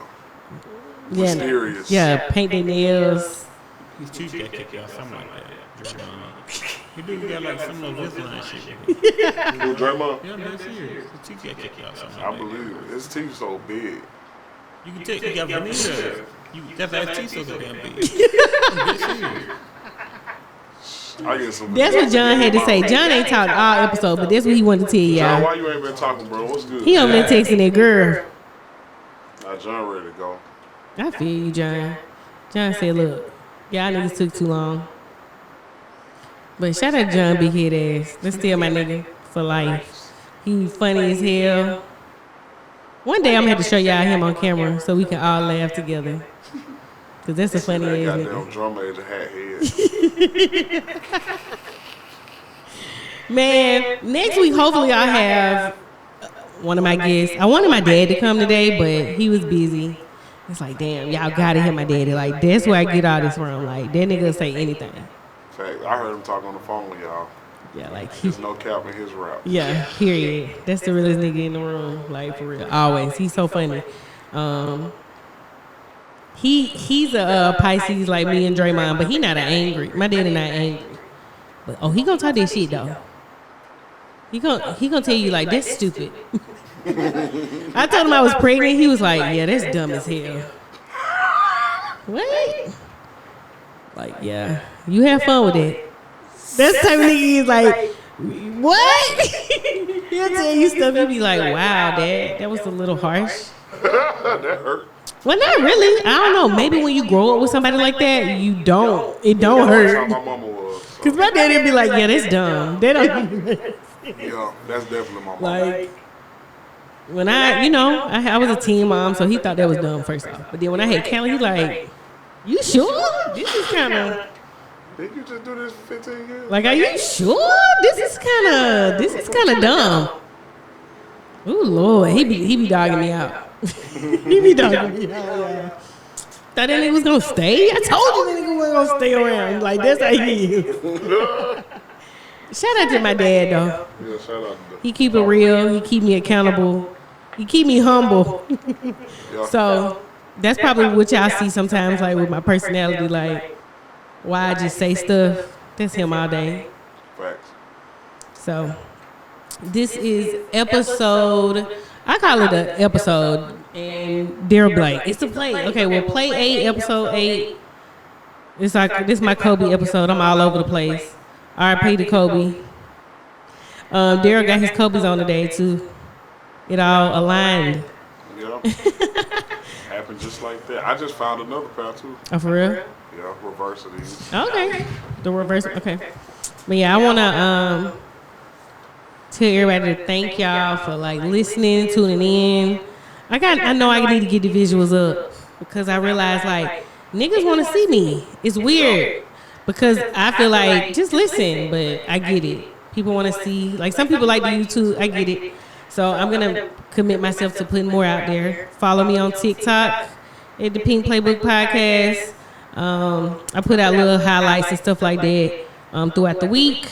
Speaker 2: Yeah,
Speaker 1: Mysterious.
Speaker 2: yeah, paint their nails.
Speaker 3: He's too got kicked out, something like that. Draymond. He do got like some of those line shit.
Speaker 1: Who, Draymond?
Speaker 3: Yeah, I'm serious. His teeth got kicked out, something
Speaker 1: I
Speaker 3: like that.
Speaker 1: believe it. His teeth so big.
Speaker 3: You can take, you got veneers. That's why his teeth so damn big. I'm dead serious.
Speaker 1: I get some.
Speaker 2: That's what John had to say. John ain't talked all episode, but that's what he wanted to tell
Speaker 1: John,
Speaker 2: y'all.
Speaker 1: why you ain't been talking, bro? What's good?
Speaker 2: He over there texting that girl.
Speaker 1: Nah, John ready to go.
Speaker 2: I feel you, John. John said, look, y'all niggas took too long. But shout out John Big Head Ass. That's still my nigga for life. He funny as hell. One day I'm gonna have to show y'all him on camera so we can all laugh together. Cause that's a funny
Speaker 1: That
Speaker 2: ass
Speaker 1: goddamn
Speaker 2: nigga.
Speaker 1: drum major hat head.
Speaker 2: Man, next week hopefully I'll have one of my guests. I wanted my dad to come today, but he was busy. It's like, damn, y'all gotta hear my daddy. Like, that's where I get all this from. Like, that nigga say anything.
Speaker 1: Fact, I heard him talk on the phone with y'all.
Speaker 2: Yeah, like
Speaker 1: There's no cap in his rap.
Speaker 2: yeah, period. That's the realest nigga in the room. Like, for real. Always. He's so funny. He's a Pisces like me and Draymond, but he not an angry. My daddy not angry. But he gonna talk that shit though. He gonna tell you like that's stupid. I told him I was pregnant. He was like, yeah, that's dumb as hell. What? Like, yeah, you have fun with it. That's the type of nigga he's like, what? He'll tell you stuff. You'll be like, wow, Dad, that was a little harsh.
Speaker 1: That hurt.
Speaker 2: Well, not really. I don't know. Maybe when you grow up with somebody like that, it don't hurt.
Speaker 1: That's how my mama was.
Speaker 2: Because my daddy would be like, yeah, that's dumb. They don't.
Speaker 1: Yeah, that's definitely my mama.
Speaker 2: Like, when I was a teen mom, so he thought that was dumb first off. But then when I had Kelly, he like, you sure? This is kind of.
Speaker 1: Did you just do this 15 years?
Speaker 2: Like, are you sure? This is kind of dumb. Ooh, Lord, he be dogging me out. He be dogging me out. Yeah. Thought that nigga was gonna stay. I told you that nigga wasn't gonna stay around. Like, that's how he is. Shout out to my dad though.
Speaker 1: Yeah, shout out.
Speaker 2: He keep it real. He keep me accountable. He keep me humble.
Speaker 1: Yeah.
Speaker 2: So that's probably what y'all see sometimes, like with my personality, like why I just say stuff. That's him all day.
Speaker 1: Facts.
Speaker 2: So this is episode. I call it an episode, and Daryl Blake. It's a play. Okay, well, play 8, episode 8. It's like this is my Kobe episode. I'm all over the place. R.I.P. to Kobe. Daryl got his Kobe's on today too. It all aligned.
Speaker 1: Yeah. Happened just like that. I just found another pair too.
Speaker 2: Oh, for real?
Speaker 1: Yeah, reverse of these.
Speaker 2: Okay. The reverse. Okay. But yeah, I wanna tell everybody to thank y'all for like listening, tuning in. I know I need to get the visuals up because I realize like niggas want to see me. It's weird because I feel like just listen, but I get it. People want to see, like some people like the YouTube. I get it. So I'm gonna commit myself to putting more out there. Follow me on TikTok at the Pink Playbook Podcast. I put out little highlights and stuff like that throughout the week.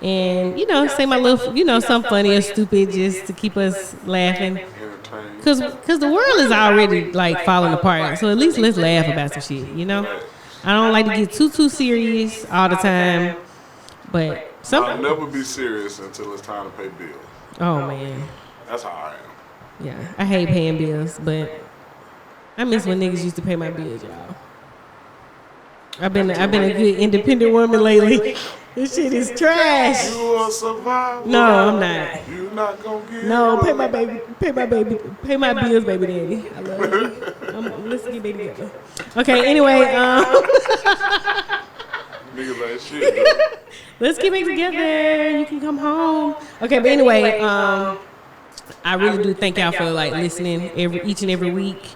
Speaker 2: And, say my little, something funny or stupid just to keep us laughing. Because the world is already, like, falling apart. So at least let's laugh about some shit, I don't like to get too serious all the time. But
Speaker 1: I'll never be serious until it's time to pay bills.
Speaker 2: Oh, man.
Speaker 1: That's how I am.
Speaker 2: Yeah, I hate paying bills, but I miss when niggas used to pay my bills, y'all. I've been a good independent woman lately. This shit is trash.
Speaker 1: You a survivor.
Speaker 2: No, I'm not.
Speaker 1: You not gonna get
Speaker 2: No, pay my bills, baby daddy. I love you. Let's get back together. Okay, anyway,
Speaker 1: niggas ain't shit.
Speaker 2: let's get back together. You can come home. Okay, but anyway, I really do thank y'all for like listening each and every week.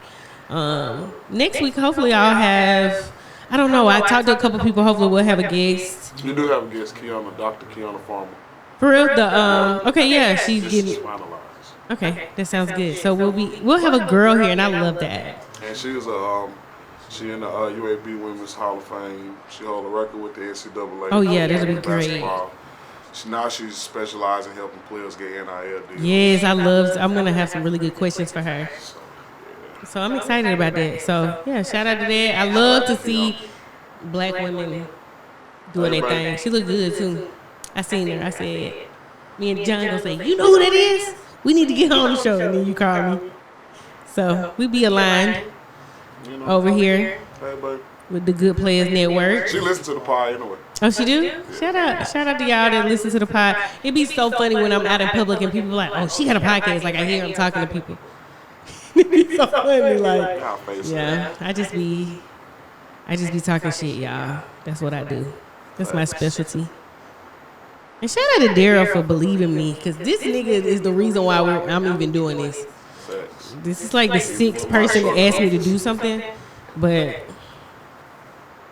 Speaker 2: Next week, hopefully, I'll have. I don't know. I talked to a couple people. Hopefully, we'll have a guest.
Speaker 1: You do have a guest, Kiana, Dr. Kiana Farmer.
Speaker 2: For real? Okay, yeah, she's getting.
Speaker 1: Finalized.
Speaker 2: Okay, that sounds good. So we'll have a girl here, and I love that.
Speaker 1: And she's she in the UAB Women's Hall of Fame. She holds a record with the NCAA.
Speaker 2: Oh yeah, that'll be great.
Speaker 1: Now she's specialized in helping players get NIL deals.
Speaker 2: Yes, I'm gonna have some really good questions for her. So I'm excited about that. So yeah, shout out to that. I love to see black women doing their thing. She look good too. I seen her. I said, me and John gonna say, you know who that is? We need to get on the show. And then you call me. So we be aligned over here with the Goodplairs Network.
Speaker 1: She listens to the pod anyway.
Speaker 2: Oh, she do? Shout out to y'all that listen to the pod. It'd be so funny when I'm out in public and people be like, oh, she got a podcast. Like I hear them talking to people. It'd be so funny. Like, yeah, I just be talking shit, y'all. That's what I do. That's my specialty. And shout out to Daryl for believing me, because this nigga is the reason why I'm even doing this. This is like the 6th person that asked me to do something, but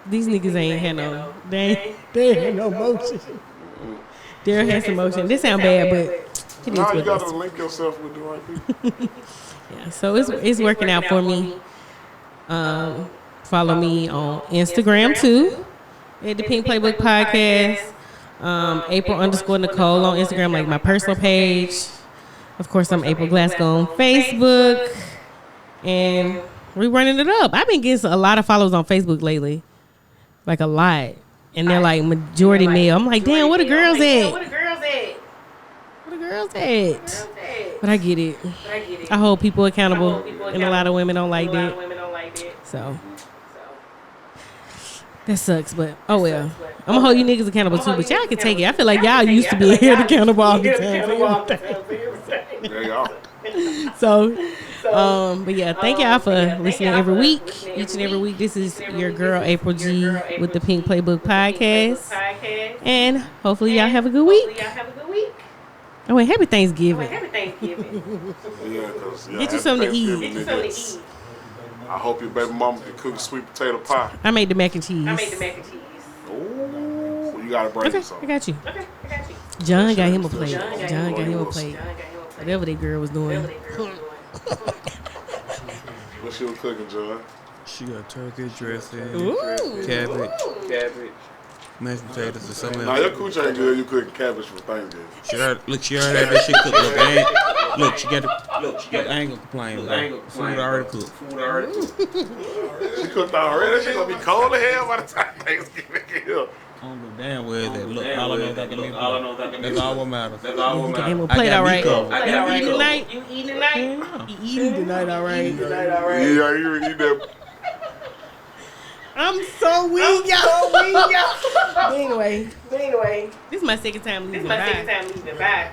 Speaker 2: these niggas ain't had no, they had no motion. Daryl has some motion. This sound bad, but it is
Speaker 1: what
Speaker 2: it
Speaker 1: you gotta
Speaker 2: is.
Speaker 1: link yourself with the right people.
Speaker 2: Yeah, so it's working out for me. Follow me on Instagram too, at the Pink Playbook Podcast. April_Nicole on Instagram, like my personal page. Of course, I'm April Glasgow on Facebook, and we running it up. I've been getting a lot of followers on Facebook lately, like a lot, and they're like majority male. I'm like, damn, where the girls at? girls at? But I get it. I hold people accountable, and a lot of women don't like that. So that sucks, but oh well. I'm gonna hold you niggas accountable too, but y'all can take it. I feel like y'all used to be held accountable all the time.
Speaker 1: There y'all.
Speaker 2: So, but yeah, thank y'all for listening every week, each and every week. This is your girl April G with the Pink Playbook podcast, and hopefully y'all have a good week. Oh wait, happy Thanksgiving.
Speaker 1: Yeah, cause
Speaker 2: Get you something to eat.
Speaker 1: I hope your baby mama can cook a sweet potato pie.
Speaker 2: I made the mac and cheese.
Speaker 1: Ooh, you gotta bring
Speaker 2: Okay,
Speaker 1: some.
Speaker 2: I got you. John got him a plate. Whatever that girl was doing.
Speaker 1: What she was cooking, John?
Speaker 3: She got turkey dressing,
Speaker 2: Ooh.
Speaker 3: cabbage, mashed potatoes, or something
Speaker 1: Nah,
Speaker 3: else.
Speaker 1: your cooch ain't good. You cooking cabbage for Thanksgiving.
Speaker 3: She already had that shit cooked. Look, she got I ain't gonna complain. Food already cooked.
Speaker 1: She cooked already. She gonna be cold as hell by the time Thanksgiving get here.
Speaker 3: I don't know damn well that. Look, all I know is that can leave. That's all what matters.
Speaker 2: You got him a plate, all right. You eating tonight?
Speaker 3: You
Speaker 2: eating tonight, all right.
Speaker 1: Yeah, you eat that.
Speaker 2: I'm so weak, y'all. But anyway, this is my second time leaving. Bye.